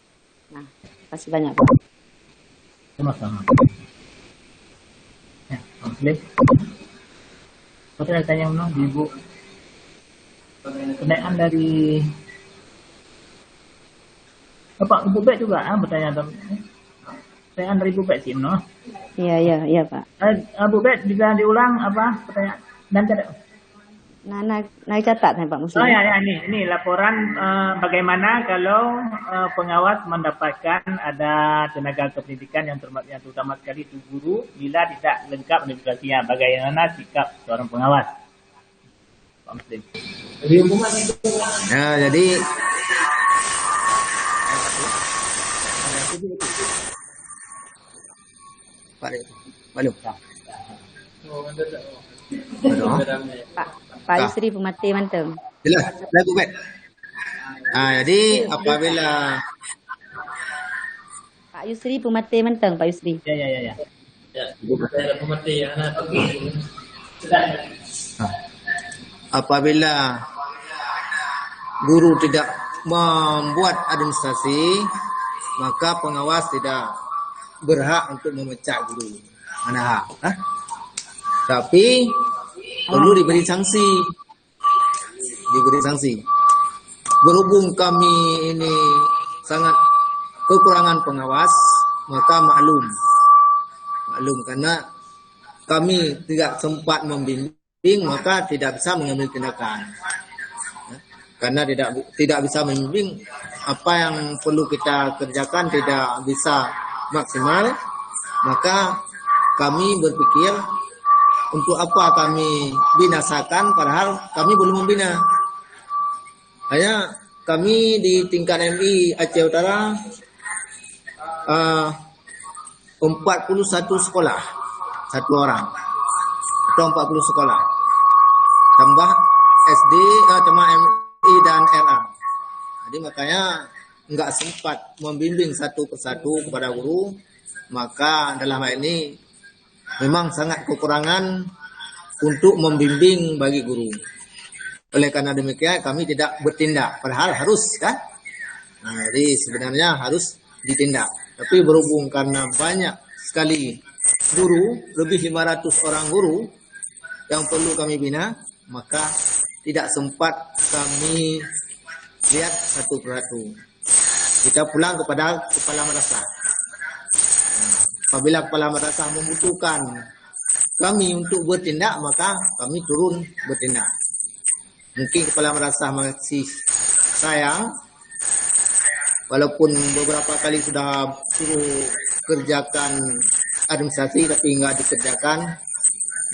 Nah, terima kasih banyak, Pak. Sama-sama. Ya, Muslim. Saya tanya Ibu. Kenaikan dari Bapak Ibu Bet juga bertanya pertanyaan dari Ibu Bet sih, no? Iya, Pak. Bu Bet bisa diulang pertanyaan dan tidak? Nah, catat ya Pak Muslim. Oh ya, ini laporan bagaimana kalau pengawas mendapatkan ada tenaga kependidikan yang terutama sekali itu guru bila tidak lengkap administrasinya, bagaimana sikap seorang pengawas? Pak Muslim. Nah, jadi Pak Yusri Pemati Mantem. Jelas, lagu Bet. Jadi apabila Pak Yusri Pemati Mantem, Pak Yusri. Ya. Apabila guru tidak membuat administrasi, maka pengawas tidak berhak untuk memecat guru. Mana hak? Tapi perlu diberi sanksi. Berhubung kami ini sangat kekurangan pengawas, maka maklum karena kami tidak sempat membimbing, maka tidak bisa mengambil tindakan. Karena tidak bisa membimbing, apa yang perlu kita kerjakan tidak bisa maksimal, maka kami berpikir untuk apa kami binasakan padahal kami belum membina. Hanya kami di tingkat MI Aceh Utara 41 sekolah, 1 orang atau 40 sekolah tambah SD, tambah MI dan RA. Jadi makanya nggak sempat membimbing satu persatu kepada guru, maka dalam hal ini memang sangat kekurangan untuk membimbing bagi guru. Oleh karena demikian kami tidak bertindak, padahal harus kan? Jadi sebenarnya harus ditindak. Tapi berhubung karena banyak sekali guru, lebih 500 orang guru yang perlu kami bina, maka tidak sempat kami lihat satu persatu. Kita pulang kepada kepala madrasah. Apabila kepala madrasah membutuhkan kami untuk bertindak, maka kami turun bertindak. Mungkin kepala madrasah masih sayang, walaupun beberapa kali sudah suruh kerjakan administrasi tapi nggak dikerjakan.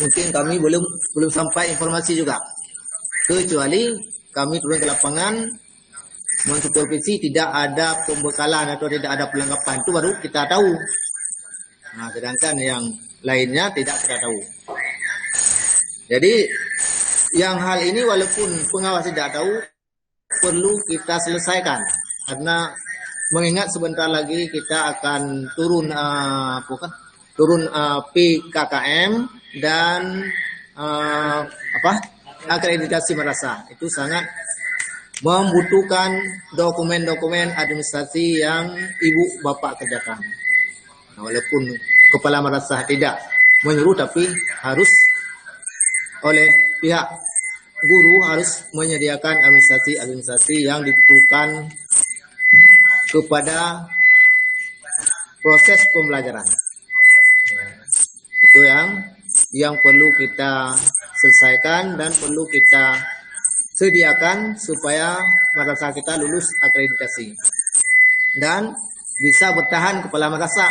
Mungkin kami belum sampai informasi juga. Kecuali kami turun ke lapangan mensupervisi tidak ada pembekalan atau tidak ada perlengkapan, itu baru kita tahu. Nah, sedangkan yang lainnya tidak kita tahu. Jadi yang hal ini walaupun pengawas tidak tahu, perlu kita selesaikan. Karena mengingat sebentar lagi kita akan turun PKKM dan akreditasi madrasah. Itu sangat membutuhkan dokumen-dokumen administrasi yang ibu bapak kerjakan. Nah, walaupun kepala madrasah tidak menyuruh, tapi harus oleh pihak guru harus menyediakan administrasi yang dibutuhkan kepada proses pembelajaran. Itu yang perlu kita selesaikan dan perlu kita sediakan supaya madrasah kita lulus akreditasi dan bisa bertahan kepala madrasah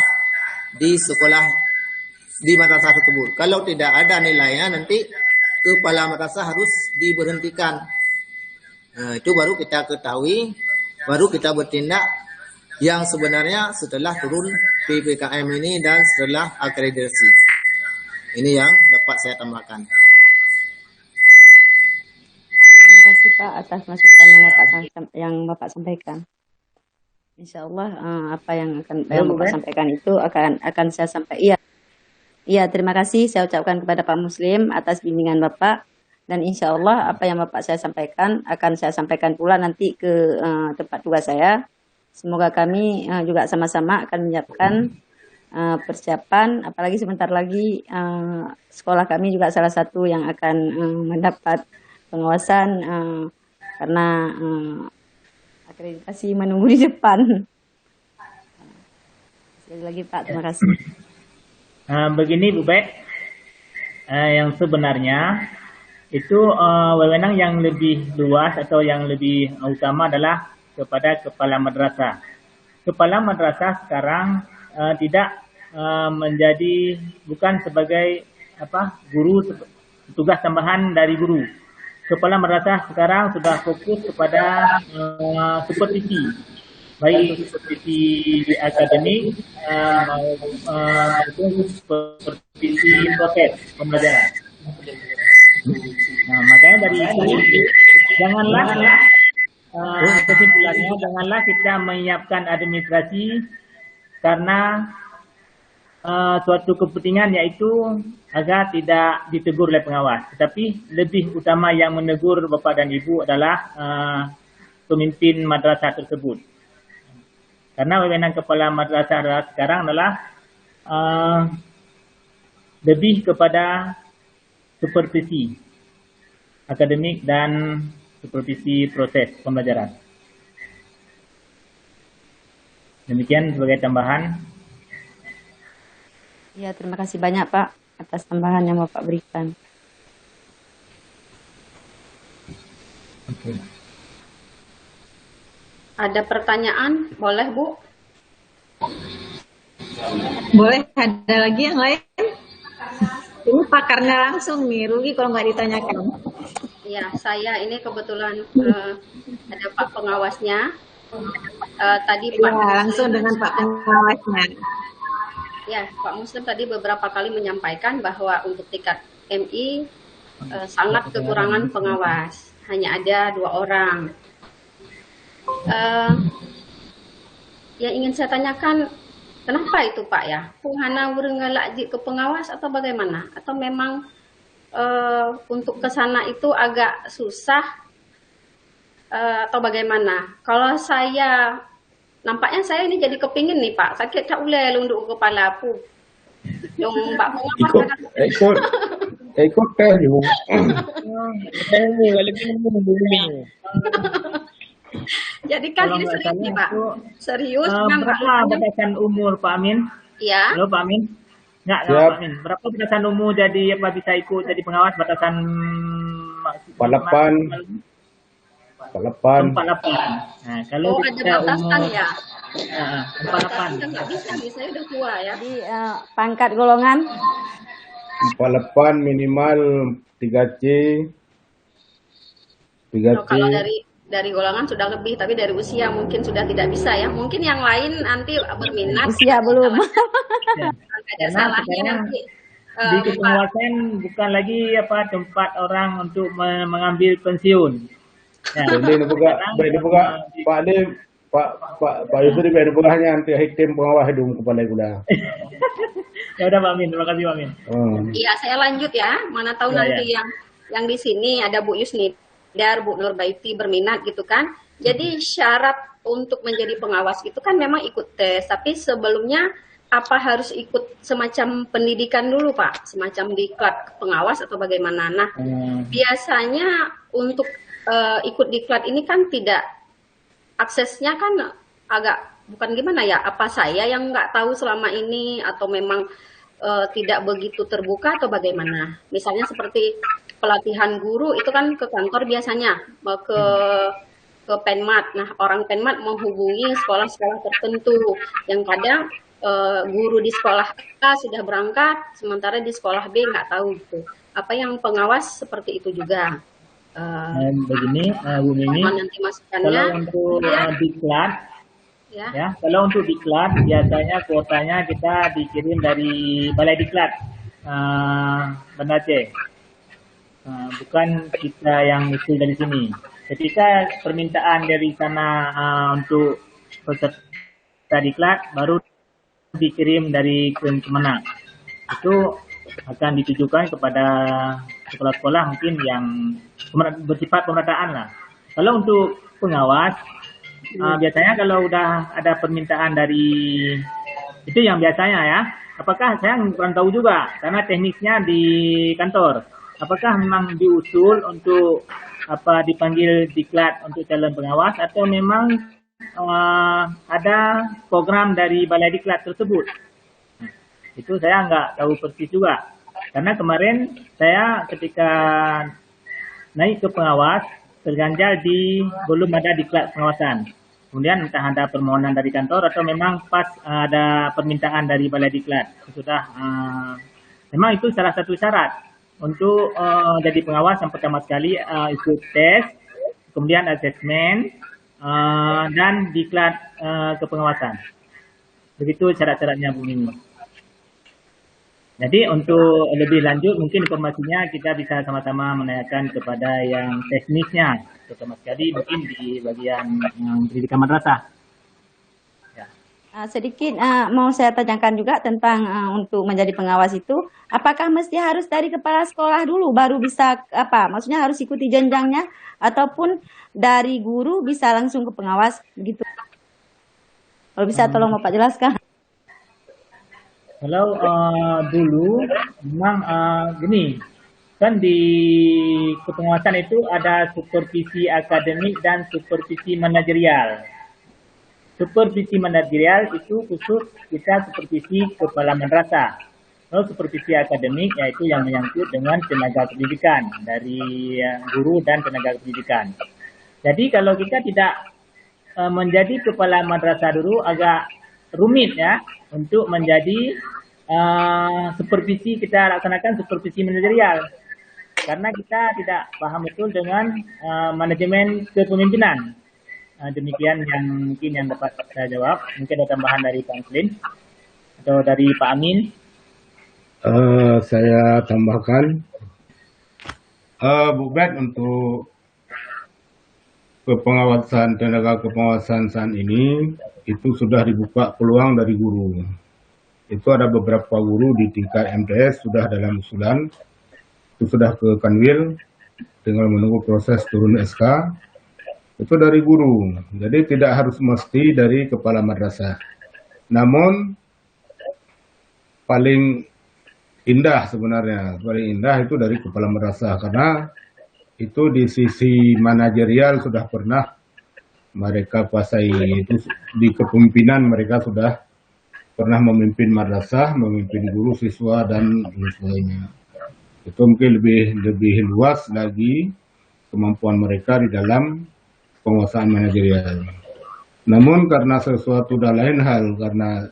di sekolah di madrasah tersebut. Kalau tidak ada nilainya, nanti kepala madrasah harus diberhentikan. Nah, itu baru kita ketahui, baru kita bertindak yang sebenarnya setelah turun PPKM ini dan setelah akreditasi. Ini yang dapat saya tambahkan. Terima kasih Pak atas masukan yang Bapak sampaikan. Insya Allah apa yang Bapak sampaikan itu akan saya sampaikan. Iya, terima kasih saya ucapkan kepada Pak Muslim atas bimbingan Bapak, dan insya Allah apa yang Bapak saya sampaikan akan saya sampaikan pula nanti ke tempat tugas saya. Semoga kami juga sama-sama akan menyiapkan persiapan, apalagi sebentar lagi sekolah kami juga salah satu yang akan mendapat pengawasan karena akreditasi menunggu di depan. Sekali lagi Pak, terima kasih. Begini Bu Bek, yang sebenarnya itu wewenang yang lebih luas atau yang lebih utama adalah kepada kepala madrasah. Kepala madrasah sekarang tidak menjadi bukan sebagai guru, tugas tambahan dari guru. Kepala madrasah sekarang sudah fokus kepada supervisi, baik supervisi di akademik maupun supervisi proses pembelajaran. Nah, makanya dari itu janganlah kesimpulannya janganlah kita menyiapkan administrasi karena suatu kepentingan, yaitu agar tidak ditegur oleh pengawas. Tetapi lebih utama yang menegur Bapak dan Ibu adalah pemimpin madrasah tersebut. Karena wewenang kepala madrasah sekarang adalah lebih kepada supervisi akademik dan supervisi proses pembelajaran. Demikian sebagai tambahan. Ya, terima kasih banyak Pak atas tambahan yang Bapak berikan. Oke. Ada pertanyaan? Boleh, Bu? Boleh, ada lagi yang lain? Ini pakarnya langsung nih, rugi kalau nggak ditanyakan. Ya, saya ini kebetulan ada Pak pengawasnya. Tadi Ya, Pak langsung dengan Pak pengawasnya. Ya, Pak Muslim tadi beberapa kali menyampaikan bahwa untuk tingkat MI sangat kekurangan pengawas. Hanya ada 2 orang. Yang ingin saya tanyakan, kenapa itu Pak ya? Penghana berengalak ke pengawas atau bagaimana? Atau memang untuk ke sana itu agak susah atau bagaimana? Kalau saya, nampaknya saya ini jadi kepingin nih Pak, sakit tak ulai lunduk kepala aku. Yang Mbak pengawas ikut tes juga. Jadi kali ini serius nih Pak. Serius. Berapa batasan umur Pak Amin? Ya. Halo Pak Amin. Enggak, Pak Amin. Berapa batasan umur jadi bisa ikut jadi pengawas, batasan 48. 48. Nah, kalau ada batasan ya. 48. Nggak bisa nih, saya udah tua ya. Jadi pangkat golongan 48 minimal 3C. 3C. Kalau dari golongan sudah lebih, tapi dari usia mungkin sudah tidak bisa ya. Mungkin yang lain nanti berminat. usia belum. Ada salahnya nanti. Di kepengawasan bukan lagi tempat orang untuk mengambil pensiun. Ya. Jadi dibuka Pak Yusri dibuka hanya anti hitam pengawas hidung kepala gula. Ya udah Pak Amin, terima kasih Pak Amin. Iya, saya lanjut ya. Mana tahu nanti yang yang di sini ada Bu Yusnidar, Bu Nurbaiti berminat gitu kan. Jadi syarat untuk menjadi pengawas itu kan memang ikut tes, tapi sebelumnya apa harus ikut semacam pendidikan dulu Pak, semacam diklat pengawas atau bagaimana? Nah, biasanya untuk ikut diklat ini kan tidak, aksesnya kan agak bukan gimana ya, apa saya yang nggak tahu selama ini atau memang tidak begitu terbuka atau bagaimana? Misalnya seperti pelatihan guru itu kan ke kantor biasanya, ke Penmat. Nah, orang Penmat menghubungi sekolah-sekolah tertentu yang kadang guru di sekolah A sudah berangkat, sementara di sekolah B nggak tahu gitu. Apa yang pengawas seperti itu juga. Begini, Bu Mimi, Nanti kalau untuk diklat, ya, kalau untuk diklat biasanya kuotanya kita dikirim dari Balai Diklat Banda Aceh, bukan kita yang usul dari sini. Ketika permintaan dari sana untuk peserta diklat, baru dikirim dari Kemenang. Itu akan ditujukan kepada sekolah-sekolah mungkin yang bersifat pemerataan lah. Kalau untuk pengawas, biasanya kalau udah ada permintaan dari, itu yang biasanya ya, apakah saya kurang tahu juga, karena teknisnya di kantor. Apakah memang diusul untuk dipanggil diklat untuk calon pengawas atau memang ada program dari Balai Diklat tersebut? Itu saya nggak tahu persis juga. Karena kemarin saya ketika naik ke pengawas terganjal belum ada diklat pengawasan. Kemudian entah ada permohonan dari kantor atau memang pas ada permintaan dari Balai Diklat. Sudah memang itu salah satu syarat untuk jadi pengawas. Yang pertama sekali ikut tes, kemudian asesmen, dan diklat kepengawasan. Begitu syarat-syaratnya Bu Mimi. Jadi untuk lebih lanjut mungkin informasinya kita bisa sama-sama menanyakan kepada yang teknisnya, terutama sekali mungkin di bagian pendidikan madrasah. Ya. Sedikit mau saya tanyakan juga tentang untuk menjadi pengawas itu, apakah mesti harus dari kepala sekolah dulu baru bisa maksudnya harus ikuti jenjangnya, ataupun dari guru bisa langsung ke pengawas begitu? Kalau bisa tolong Bapak jelaskan. Kalau dulu memang gini, kan di kepengawasan itu ada supervisi akademik dan supervisi manajerial. Supervisi manajerial itu khusus kita supervisi kepala madrasah. Kalau supervisi akademik yaitu yang menyangkut dengan tenaga pendidikan dari guru dan tenaga pendidikan. Jadi kalau kita tidak menjadi kepala madrasah dulu agak rumit ya untuk menjadi supervisi, kita laksanakan supervisi manajerial karena kita tidak paham betul dengan manajemen kepemimpinan. Demikian yang mungkin yang dapat saya jawab. Mungkin ada tambahan dari Pak Muslim atau dari Pak Amin. Saya tambahkan, Bu Bet, untuk kepengawasan, tenaga kepengawasan saat ini itu sudah dibuka peluang dari guru. Itu ada beberapa guru di tingkat MTS sudah dalam usulan, itu sudah ke Kanwil, tinggal menunggu proses turun SK, itu dari guru. Jadi tidak harus mesti dari kepala madrasah. Namun paling indah sebenarnya, paling indah itu dari kepala madrasah karena itu di sisi manajerial sudah pernah mereka kuasai, itu di kepemimpinan mereka sudah pernah memimpin madrasah, memimpin guru, siswa, dan sebagainya. Itu mungkin lebih luas lagi kemampuan mereka di dalam penguasaan manajerial. Namun karena sesuatu dan lain hal, karena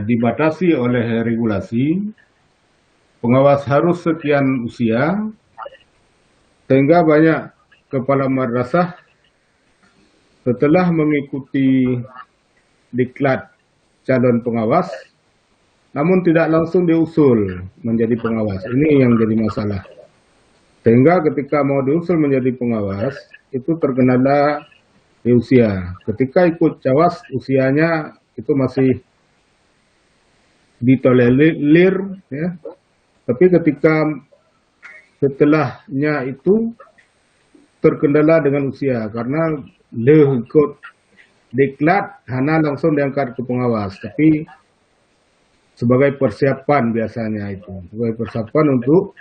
dibatasi oleh regulasi, pengawas harus sekian usia, sehingga banyak kepala madrasah setelah mengikuti diklat calon pengawas, namun tidak langsung diusul menjadi pengawas. Ini yang jadi masalah. Sehingga ketika mau diusul menjadi pengawas, itu terkendala di usia. Ketika ikut cawas, usianya itu masih ditolerir, ya, Tapi ketika setelahnya itu terkendala dengan usia karena ikut diklat hana langsung diangkat ke pengawas, tapi sebagai persiapan biasanya itu sebagai persiapan untuk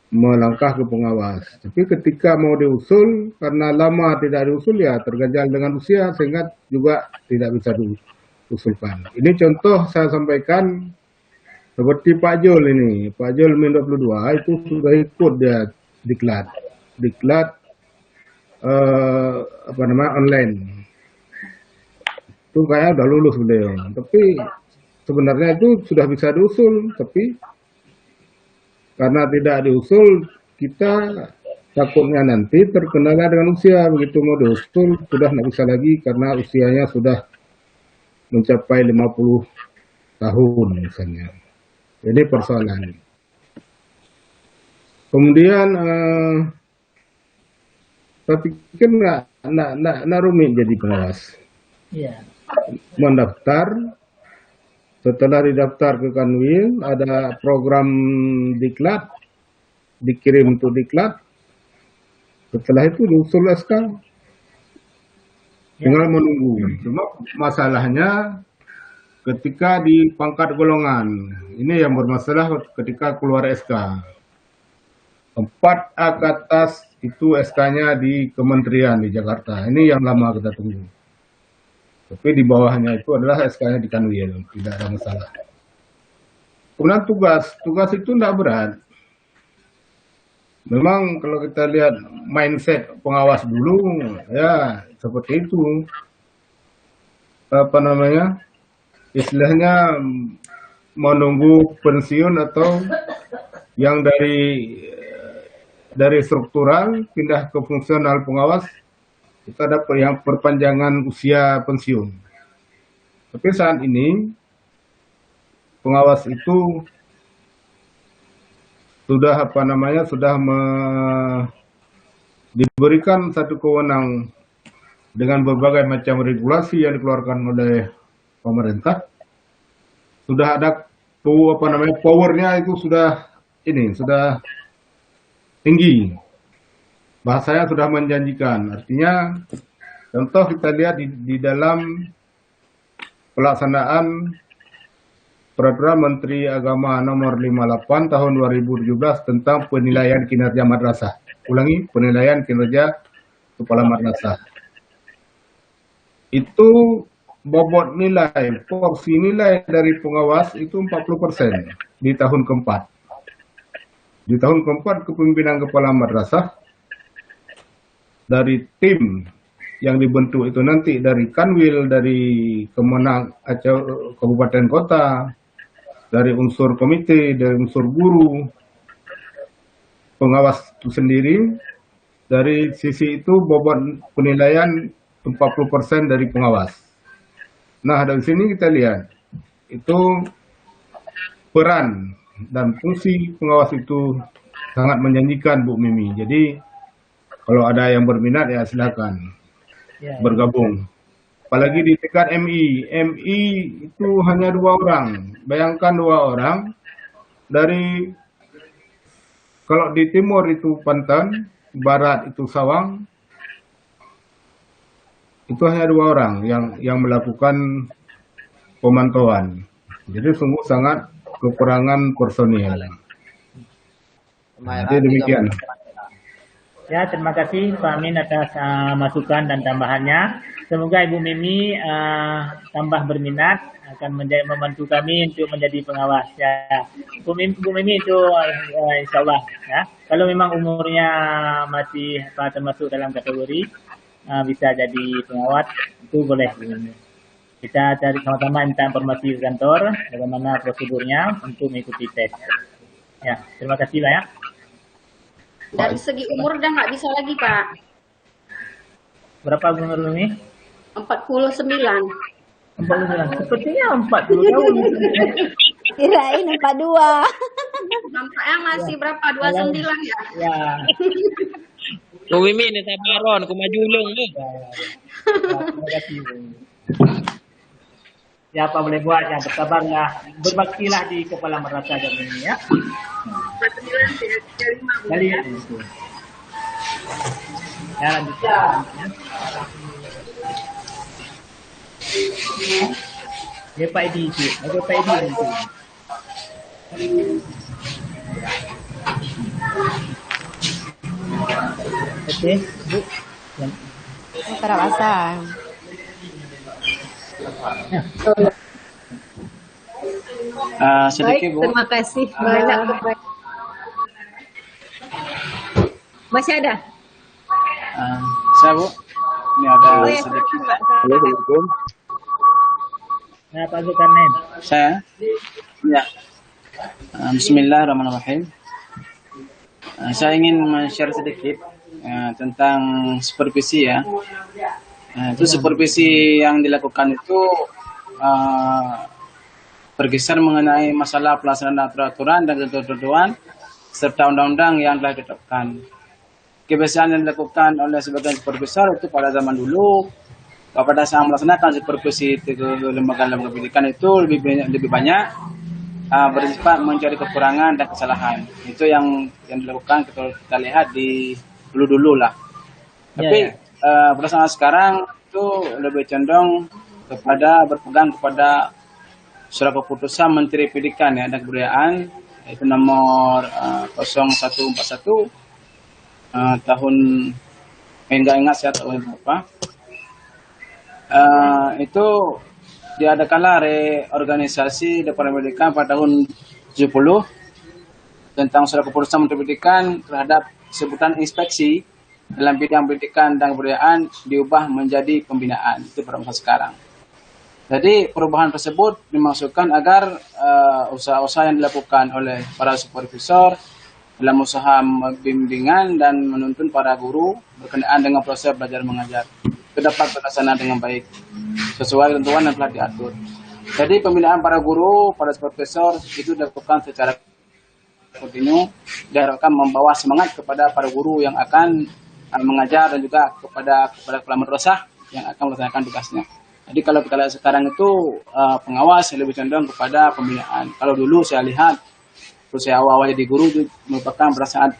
melangkah ke pengawas. Tapi ketika mau diusul karena lama tidak diusul ya terganjal dengan usia sehingga juga tidak bisa diusulkan. Ini contoh saya sampaikan seperti Pak Jul ini, Pak Jul Min 22 itu sudah ikut dia diklat online. Itu kayak udah lulus beliau. Tapi sebenarnya itu sudah bisa diusul, tapi karena tidak diusul kita takutnya nanti terkendala dengan usia. Begitu mau diusul sudah tidak bisa lagi karena usianya sudah mencapai 50 tahun misalnya. Jadi persoalan. Kemudian saya pikir nggak rumit jadi pengawas. Iya. Mendaftar, setelah didaftar ke Kanwil ada program diklat, dikirim untuk diklat. Setelah itu diusul SK. Tinggal menunggu. Cuma masalahnya ketika di pangkat golongan, ini yang bermasalah ketika keluar SK. 4A ke atas itu SK-nya di kementerian di Jakarta. Ini yang lama kita tunggu. Tapi di bawahnya itu adalah SK-nya di Kanwil, tidak ada masalah. Kemudian tugas itu tidak berat. Memang kalau kita lihat mindset pengawas dulu, ya seperti itu. Apa namanya? Istilahnya menunggu pensiun atau yang dari struktural pindah ke fungsional pengawas, kita ada yang perpanjangan usia pensiun. Tapi saat ini pengawas itu sudah diberikan satu kewenangan dengan berbagai macam regulasi yang dikeluarkan oleh pemerintah. Sudah ada powernya itu sudah tinggi. Bahasanya sudah menjanjikan. Artinya contoh kita lihat di dalam pelaksanaan Peraturan Menteri Agama Nomor 58 Tahun 2017 tentang penilaian kinerja madrasah. Ulangi, penilaian kinerja kepala madrasah. Itu bobot nilai, porsi nilai dari pengawas itu 40% di tahun keempat. Di tahun keempat kepemimpinan kepala madrasah dari tim yang dibentuk itu nanti dari Kanwil, dari Kemenang Kabupaten Kota, dari unsur komite, dari unsur guru, pengawas itu sendiri. Dari sisi itu bobot penilaian 40% dari pengawas. Nah, dari sini kita lihat itu peran dan fungsi pengawas itu sangat menjanjikan, Bu Mimi. Jadi kalau ada yang berminat ya silakan bergabung. Apalagi di tingkat MI itu hanya 2 orang. Bayangkan 2 orang dari, kalau di timur itu Banten, barat itu Sawang, itu hanya 2 orang yang melakukan pemantauan. Jadi sungguh sangat kekurangan personil. Jadi demikian. Ya, terima kasih Pak Amin atas masukan dan tambahannya. Semoga Ibu Mimi tambah berminat akan membantu kami untuk menjadi pengawas. Ya, Bu Mimi itu insya Allah. Ya, kalau memang umurnya masih termasuk dalam kategori bisa jadi pengawas, itu boleh. Kita cari sama-sama minta informasi di kantor bagaimana prosedurnya untuk mengikuti tes. Ya, terima kasih lah ya. Dari segi umur udah nggak bisa lagi, Pak. Berapa umur ini? 49. 49. Sepertinya 40 tahun. Kirain 42. Nampaknya masih berapa? 29 ya? Ya. Bu Mimi ini sabaron, aku maju ulung tu. Terima kasih. Ya, apa boleh buat, ya bersabarlah, berbaktilah di kepala madrasah ini ya. Kali ya. Ya lanjutkan. Ya Pak Edi itu. Ada Pak Edi itu. Oke, Bu. Para pasang. Baik, Sedikit Bu. terima kasih banyak. Masih ada? Saya Bu. Ini ada Oh ya, sedikit. silakan, Pak. Assalamualaikum. Nah, Pak Zulkarnain. Saya. Ya. Bismillahirrahmanirrahim. Saya ingin share sedikit tentang supervisi ya. Itu supervisi yang dilakukan itu berkisar mengenai masalah pelaksanaan peraturan dan ketentuan serta undang-undang yang telah ditetapkan. Kebiasaan yang dilakukan oleh sebagian supervisor itu pada zaman dulu, pada saat melaksanakan supervisi ke lembaga-lembaga pendidikan itu lebih banyak bersifat mencari kekurangan dan kesalahan. Itu yang dilakukan kita lihat di dulu lah. Tapi pada saat sekarang itu lebih condong kepada berpegang kepada surat keputusan Menteri Pendidikan dan Kebudayaan itu nomor 0141 tahun enggak ingat saya tahun berapa. Itu diadakanlah reorganisasi Departemen Pendidikan pada tahun 70 tentang surat keputusan Menteri Pendidikan terhadap sebutan inspeksi dalam bidang pendidikan dan kebudayaan diubah menjadi pembinaan. Itu pada masa sekarang. Jadi perubahan tersebut dimaksudkan agar usaha-usaha yang dilakukan oleh para supervisor dalam usaha bimbingan dan menuntun para guru berkenaan dengan proses belajar mengajar itu dapat terlaksana dengan baik sesuai ketentuan yang telah diatur. Jadi pembinaan para guru, para supervisor itu dilakukan secara kontinu, diharapkan membawa semangat kepada para guru yang akan mengajar dan juga kepada kepala madrasah yang akan melaksanakan tugasnya. Jadi kalau kita lihat sekarang itu pengawas yang lebih cenderung kepada pembinaan. Kalau dulu saya lihat, terus saya awal-awal jadi guru itu merupakan perasaan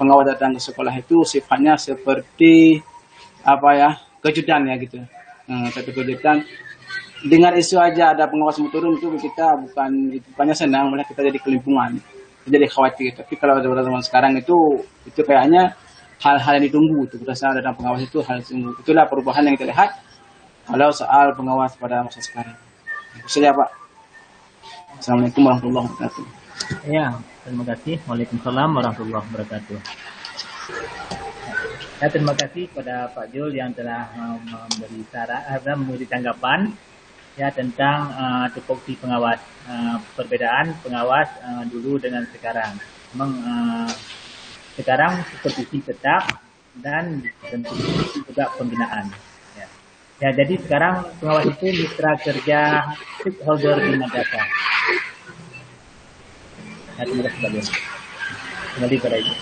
pengawas datang ke sekolah itu sifatnya seperti kejutan ya gitu. Satu kejutan. Dengar isu aja ada pengawas mau turun itu kita bukannya senang, malah kita jadi kelimpungan, jadi khawatir. Tapi kalau ada teman sekarang itu kayaknya hal-hal yang ditunggu itu berdasarkan datang pengawas itu hal yang itulah perubahan yang kita lihat kalau soal pengawas pada masa sekarang. Itu saja Pak. Assalamualaikum warahmatullahi wabarakatuh. Ya, terima kasih. Waalaikumsalam warahmatullahi wabarakatuh. Ya, terima kasih kepada Pak Jul yang telah memberi tanggapan ya tentang tupoksi pengawas, perbedaan pengawas dulu dengan sekarang. Memang sekarang supervisi tetap dan juga pembinaan. Ya, jadi sekarang pengawas itu mitra kerja stakeholder di madrasah. Ya, terima kasih Pak Jul. Kembali pada itu.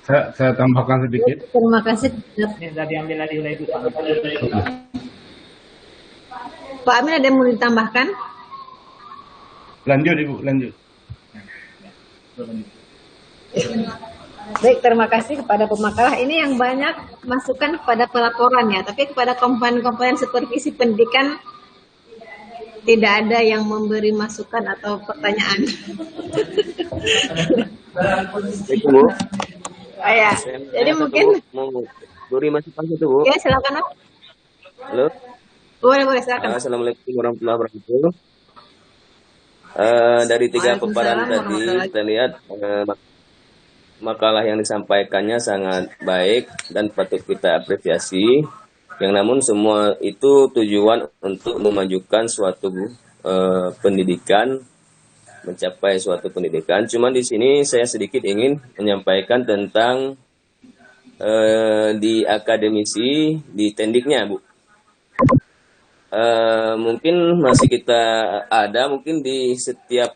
Saya tambahkan sedikit. Terima kasih. Ini sudah diambil alih oleh Ibu Pak. Pak Amin ada yang mau ditambahkan? Lanjut Ibu, lanjut. Baik, terima kasih kepada pemakalah. Ini yang banyak masukan kepada pelaporan ya, tapi kepada komponen-komponen supervisi pendidikan tidak ada yang memberi masukan atau pertanyaan. Itu Bu. Oh ya, jadi mungkin mau beri masukan satu Bu. ya silakan. Halo. Boleh silakan. Assalamualaikum warahmatullahi wabarakatuh. Dari tiga paparan tadi kita lihat makalah yang disampaikannya sangat baik dan patut kita apresiasi. Yang namun semua itu tujuan untuk memajukan suatu pendidikan, mencapai suatu pendidikan. Cuman di sini saya sedikit ingin menyampaikan tentang di akademisi, di tendiknya Bu. Mungkin masih kita ada, mungkin di setiap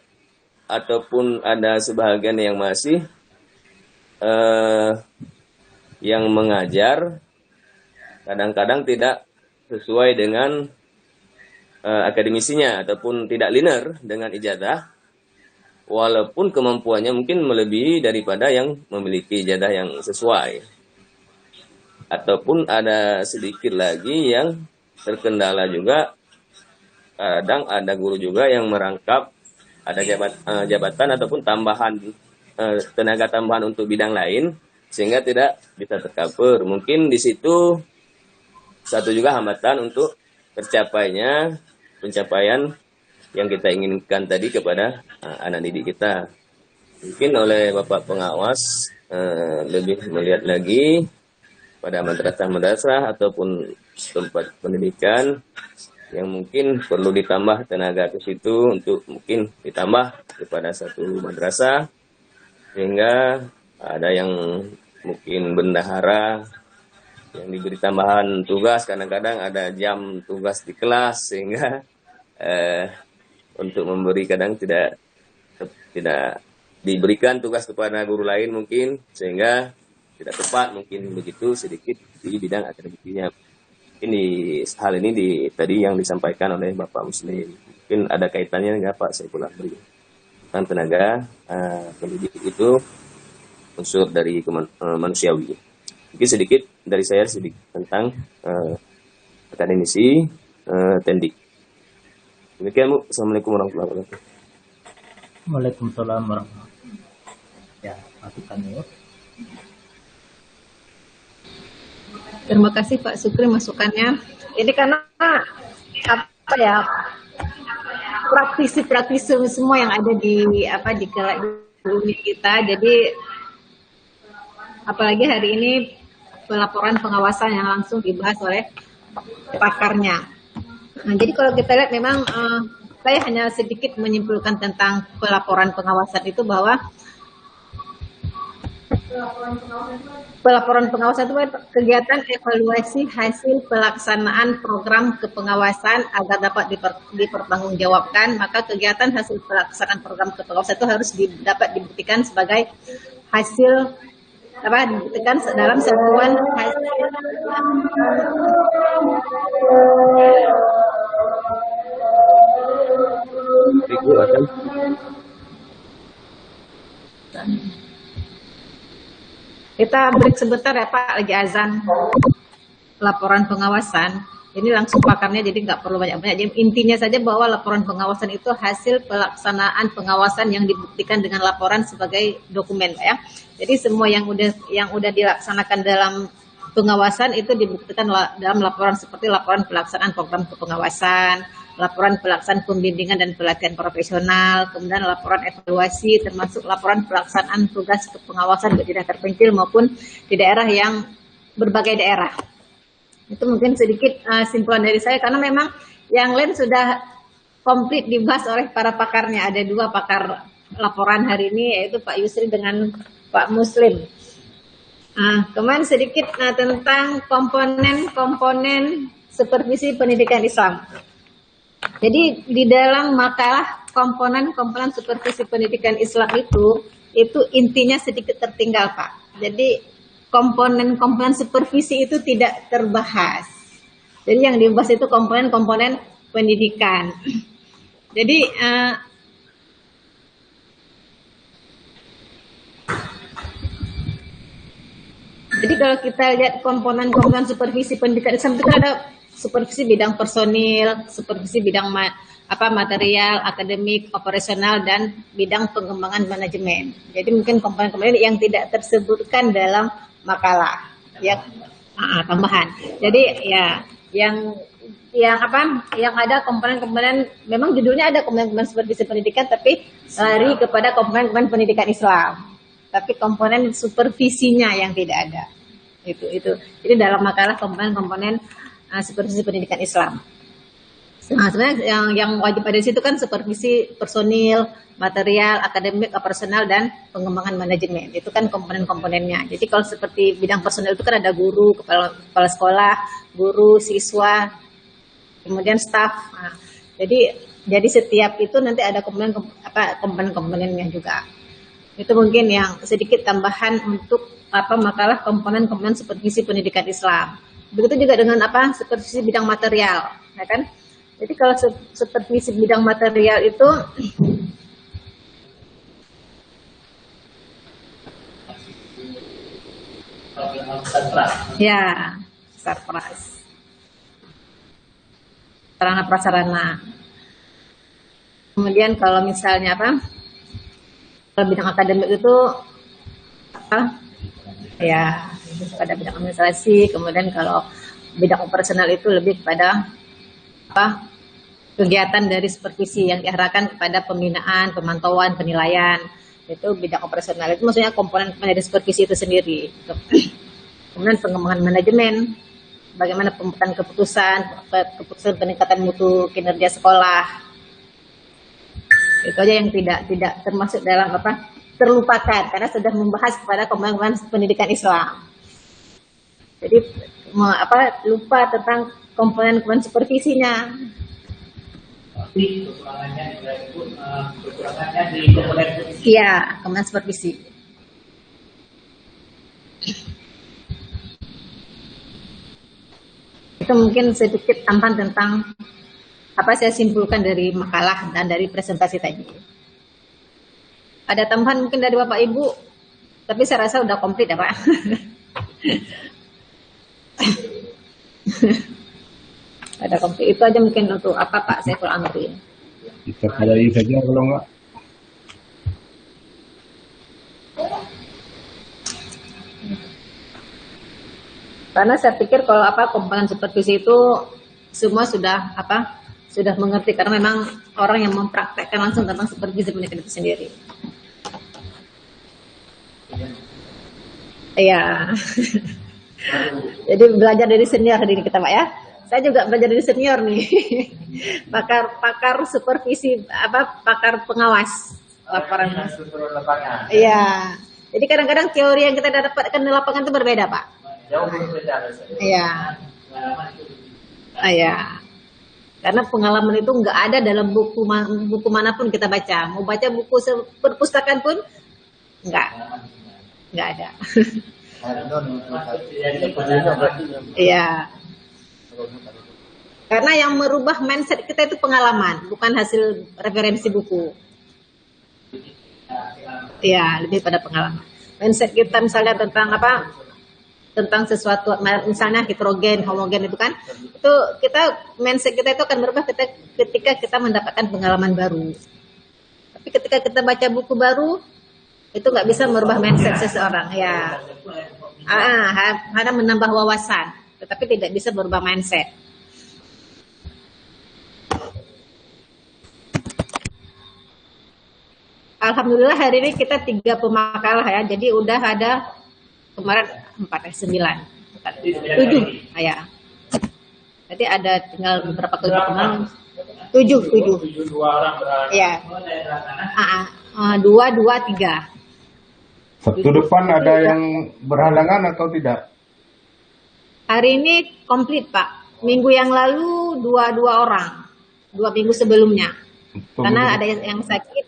ataupun ada sebahagian yang masih yang mengajar kadang-kadang tidak sesuai dengan akademisinya ataupun tidak linear dengan ijazah, walaupun kemampuannya mungkin melebihi daripada yang memiliki ijazah yang sesuai. Ataupun ada sedikit lagi yang terkendala juga, kadang ada guru juga yang merangkap ada jabatan ataupun tambahan tenaga tambahan untuk bidang lain sehingga tidak bisa tercover. Mungkin di situ satu juga hambatan untuk tercapainya pencapaian yang kita inginkan tadi kepada anak didik kita. Mungkin oleh Bapak Pengawas lebih melihat lagi pada madrasah-madrasah ataupun tempat pendidikan yang mungkin perlu ditambah tenaga ke situ untuk mungkin ditambah kepada satu madrasah sehingga ada yang mungkin bendahara yang diberi tambahan tugas, kadang-kadang ada jam tugas di kelas sehingga untuk memberi kadang tidak diberikan tugas kepada guru lain mungkin sehingga tidak tepat mungkin begitu sedikit di bidang akademiknya. Ini hal ini tadi yang disampaikan oleh Bapak Muslim. Mungkin ada kaitannya nggak Pak Saiful Amri? Tentang tenaga pendidik itu unsur dari manusiawi. Mungkin sedikit dari saya sedikit tentang akademisi tendik. Demikian Bu. Assalamualaikum warahmatullahi wabarakatuh. Waalaikumsalam warahmatullahi wabarakatuh. Ya, masukannya. Terima kasih Pak Sukri masukannya. Ini karena apa ya, praktisi semua yang ada di dunia kita. Jadi apalagi hari ini pelaporan pengawasan yang langsung dibahas oleh pakarnya. Nah, jadi kalau kita lihat memang saya hanya sedikit menyimpulkan tentang pelaporan pengawasan itu bahwa pelaporan pengawasan itu kegiatan evaluasi hasil pelaksanaan program kepengawasan agar dapat dipertanggungjawabkan. Maka kegiatan hasil pelaksanaan program kepengawasan itu harus dapat dibuktikan sebagai hasil dibuktikan dalam satuan hasil Kita break sebentar ya Pak, lagi azan. Laporan pengawasan, ini langsung pakarnya jadi nggak perlu banyak-banyak. Jadi intinya saja bahwa laporan pengawasan itu hasil pelaksanaan pengawasan yang dibuktikan dengan laporan sebagai dokumen ya. Jadi semua yang udah dilaksanakan dalam pengawasan itu dibuktikan dalam laporan seperti laporan pelaksanaan program kepengawasan, laporan pelaksanaan pembimbingan dan pelatihan profesional, kemudian laporan evaluasi, termasuk laporan pelaksanaan tugas kepengawasan di daerah terpencil maupun di daerah yang berbagai daerah. Itu mungkin sedikit simpulan dari saya, karena memang yang lain sudah komplit dibahas oleh para pakarnya. Ada dua pakar laporan hari ini, yaitu Pak Yusri dengan Pak Muslim. Kemudian sedikit tentang komponen supervisi pendidikan Islam. Jadi di dalam makalah komponen supervisi pendidikan Islam itu intinya sedikit tertinggal Pak. Jadi komponen supervisi itu tidak terbahas. Jadi yang dibahas itu komponen pendidikan. Jadi kalau kita lihat komponen supervisi pendidikan Islam itu ada supervisi bidang personil, supervisi bidang material, akademik, operasional, dan bidang pengembangan manajemen. Jadi mungkin komponen-komponen yang tidak tersebutkan dalam makalah, ya tambahan. Jadi ya yang ada komponen-komponen, memang judulnya ada komponen supervisi pendidikan, tapi lari kepada komponen pendidikan Islam. Tapi komponen supervisinya yang tidak ada. Itu. Jadi dalam makalah komponen supervisi pendidikan Islam. Nah, sebenarnya yang wajib ada di situ kan supervisi personil, material, akademik, operasional, dan pengembangan manajemen. Itu kan komponen-komponennya. Jadi kalau seperti bidang personil itu kan ada guru, kepala sekolah, guru, siswa, kemudian staf. Nah, jadi setiap itu nanti ada komponen-komponennya juga. Itu mungkin yang sedikit tambahan untuk makalah komponen supervisi pendidikan Islam. Begitu juga dengan supervisi bidang material, ya kan? Jadi kalau seperti bidang material itu ya surprise, sarana prasarana. Kemudian kalau misalnya apa? Kalau bidang akademik itu apa? Ya, pada bidang administrasi. Kemudian kalau bidang operasional itu lebih kepada apa? Kegiatan dari supervisi yang diarahkan kepada pembinaan, pemantauan, penilaian. Itu bidang operasional. Itu maksudnya komponen dari supervisi itu sendiri. Kemudian pengembangan manajemen, bagaimana pembuatan keputusan peningkatan mutu kinerja sekolah. Itu aja yang tidak termasuk dalam apa? Terlupakan karena sudah membahas kepada pengembangan pendidikan Islam. Jadi lupa tentang komponen supervisinya. Tapi kekurangannya di komponen supervisi. Iya, komponen supervisi. Itu mungkin sedikit tambahan tentang apa saya simpulkan dari makalah dan dari presentasi tadi. Ada tambahan mungkin dari Bapak Ibu, tapi saya rasa udah komplit ya Pak. Ada komplit, itu aja mungkin untuk apa Pak Saiful Amri. Kita kadain saja kalau enggak. Karena saya pikir kalau komponen supervisi itu semua sudah mengerti karena memang orang yang mempraktekkan langsung tentang supervisi pendidikan itu sendiri. Iya. Jadi belajar dari senior ini kita Pak ya. Saya juga belajar dari senior nih. Pakar supervisi pakar pengawas laporan. Iya. Jadi kadang-kadang teori yang kita dapatkan di lapangan itu berbeda Pak. Jauh berbeda. Iya. Iya. Karena pengalaman itu nggak ada dalam buku manapun kita baca. Mau baca buku perpustakaan pun nggak ada. Iya. Karena yang merubah mindset kita itu pengalaman, bukan hasil referensi buku. Iya, lebih pada pengalaman. Mindset kita misalnya tentang tentang sesuatu, misalnya heterogen, homogen itu kan, itu mindset kita itu akan berubah ketika kita mendapatkan pengalaman baru. Tapi ketika kita baca buku baru, itu nggak bisa merubah mindset seseorang ya. Hanya menambah wawasan, tetapi tidak bisa merubah mindset. Alhamdulillah hari ini kita 3 pemakalah ya, jadi udah ada kemarin 9. 7 ya. Jadi ada tinggal beberapa kali kemarin 7. 2 orang berarti. Ya. 2, 3. Sabtu depan ada yang berhalangan atau tidak? Hari ini komplit Pak. Minggu yang lalu 2 orang. 2 minggu sebelumnya. Karena ada yang sakit.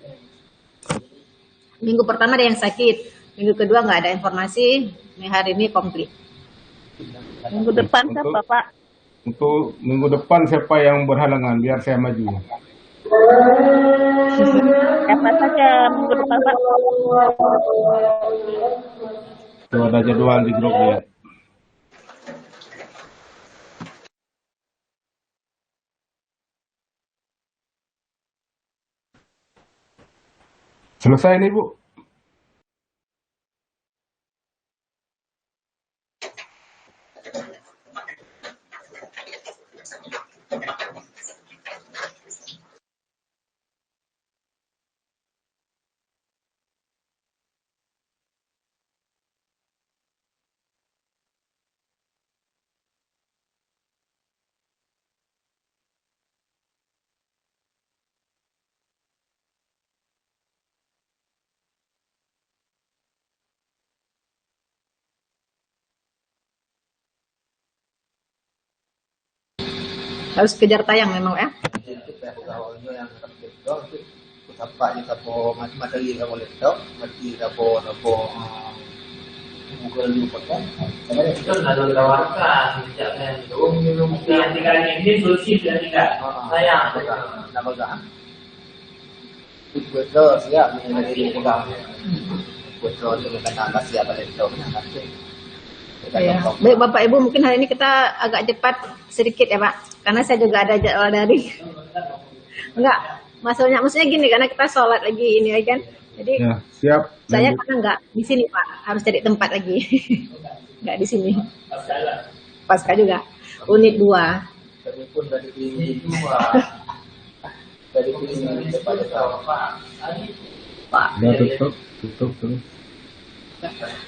Minggu pertama ada yang sakit. Minggu kedua nggak ada informasi. Hari ini komplit. Minggu depan siapa Pak? Untuk minggu depan siapa yang berhalangan biar saya maju. Siapa saja minggu depan Pak? Itu ada jadwal di grup ya. Selesai nih Bu. Harus kejar tayang memang ya. Itu nggak ada tawarkan, bijaknya itu minum yang tinggal ini bersih dan tinggal. Sayang, Nggak pegang. Betul, siap. Ini pegang. Betul, itu kata siap ada itu. Ya. Baik Bapak Ibu, mungkin hari ini kita agak cepat sedikit ya Pak, karena saya juga ada jadwal dari. Enggak, maksudnya gini, karena kita sholat lagi ini kan, jadi Ya, siap. saya Lanjut. karena nggak di sini Pak, harus cari tempat lagi, nggak di sini. Pasca juga, unit 2. Tapi pun dari ini dari ini kepada Pak. Ya, tutup terus.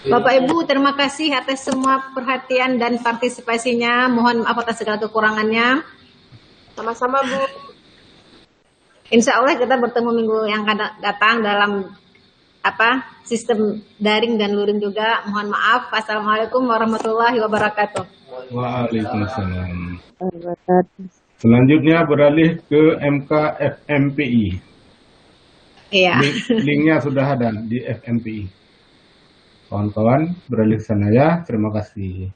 Bapak Ibu, terima kasih atas semua perhatian dan partisipasinya. Mohon maaf atas segala kekurangannya. Sama-sama Bu. Insya Allah kita bertemu minggu yang akan datang dalam sistem daring dan luring juga. Mohon maaf. Assalamualaikum warahmatullahi wabarakatuh. Waalaikumsalam. Selanjutnya beralih ke MKFMPI. Iya. Linknya sudah ada di FMPI. Kawan-kawan beralih ke sana ya. Terima kasih.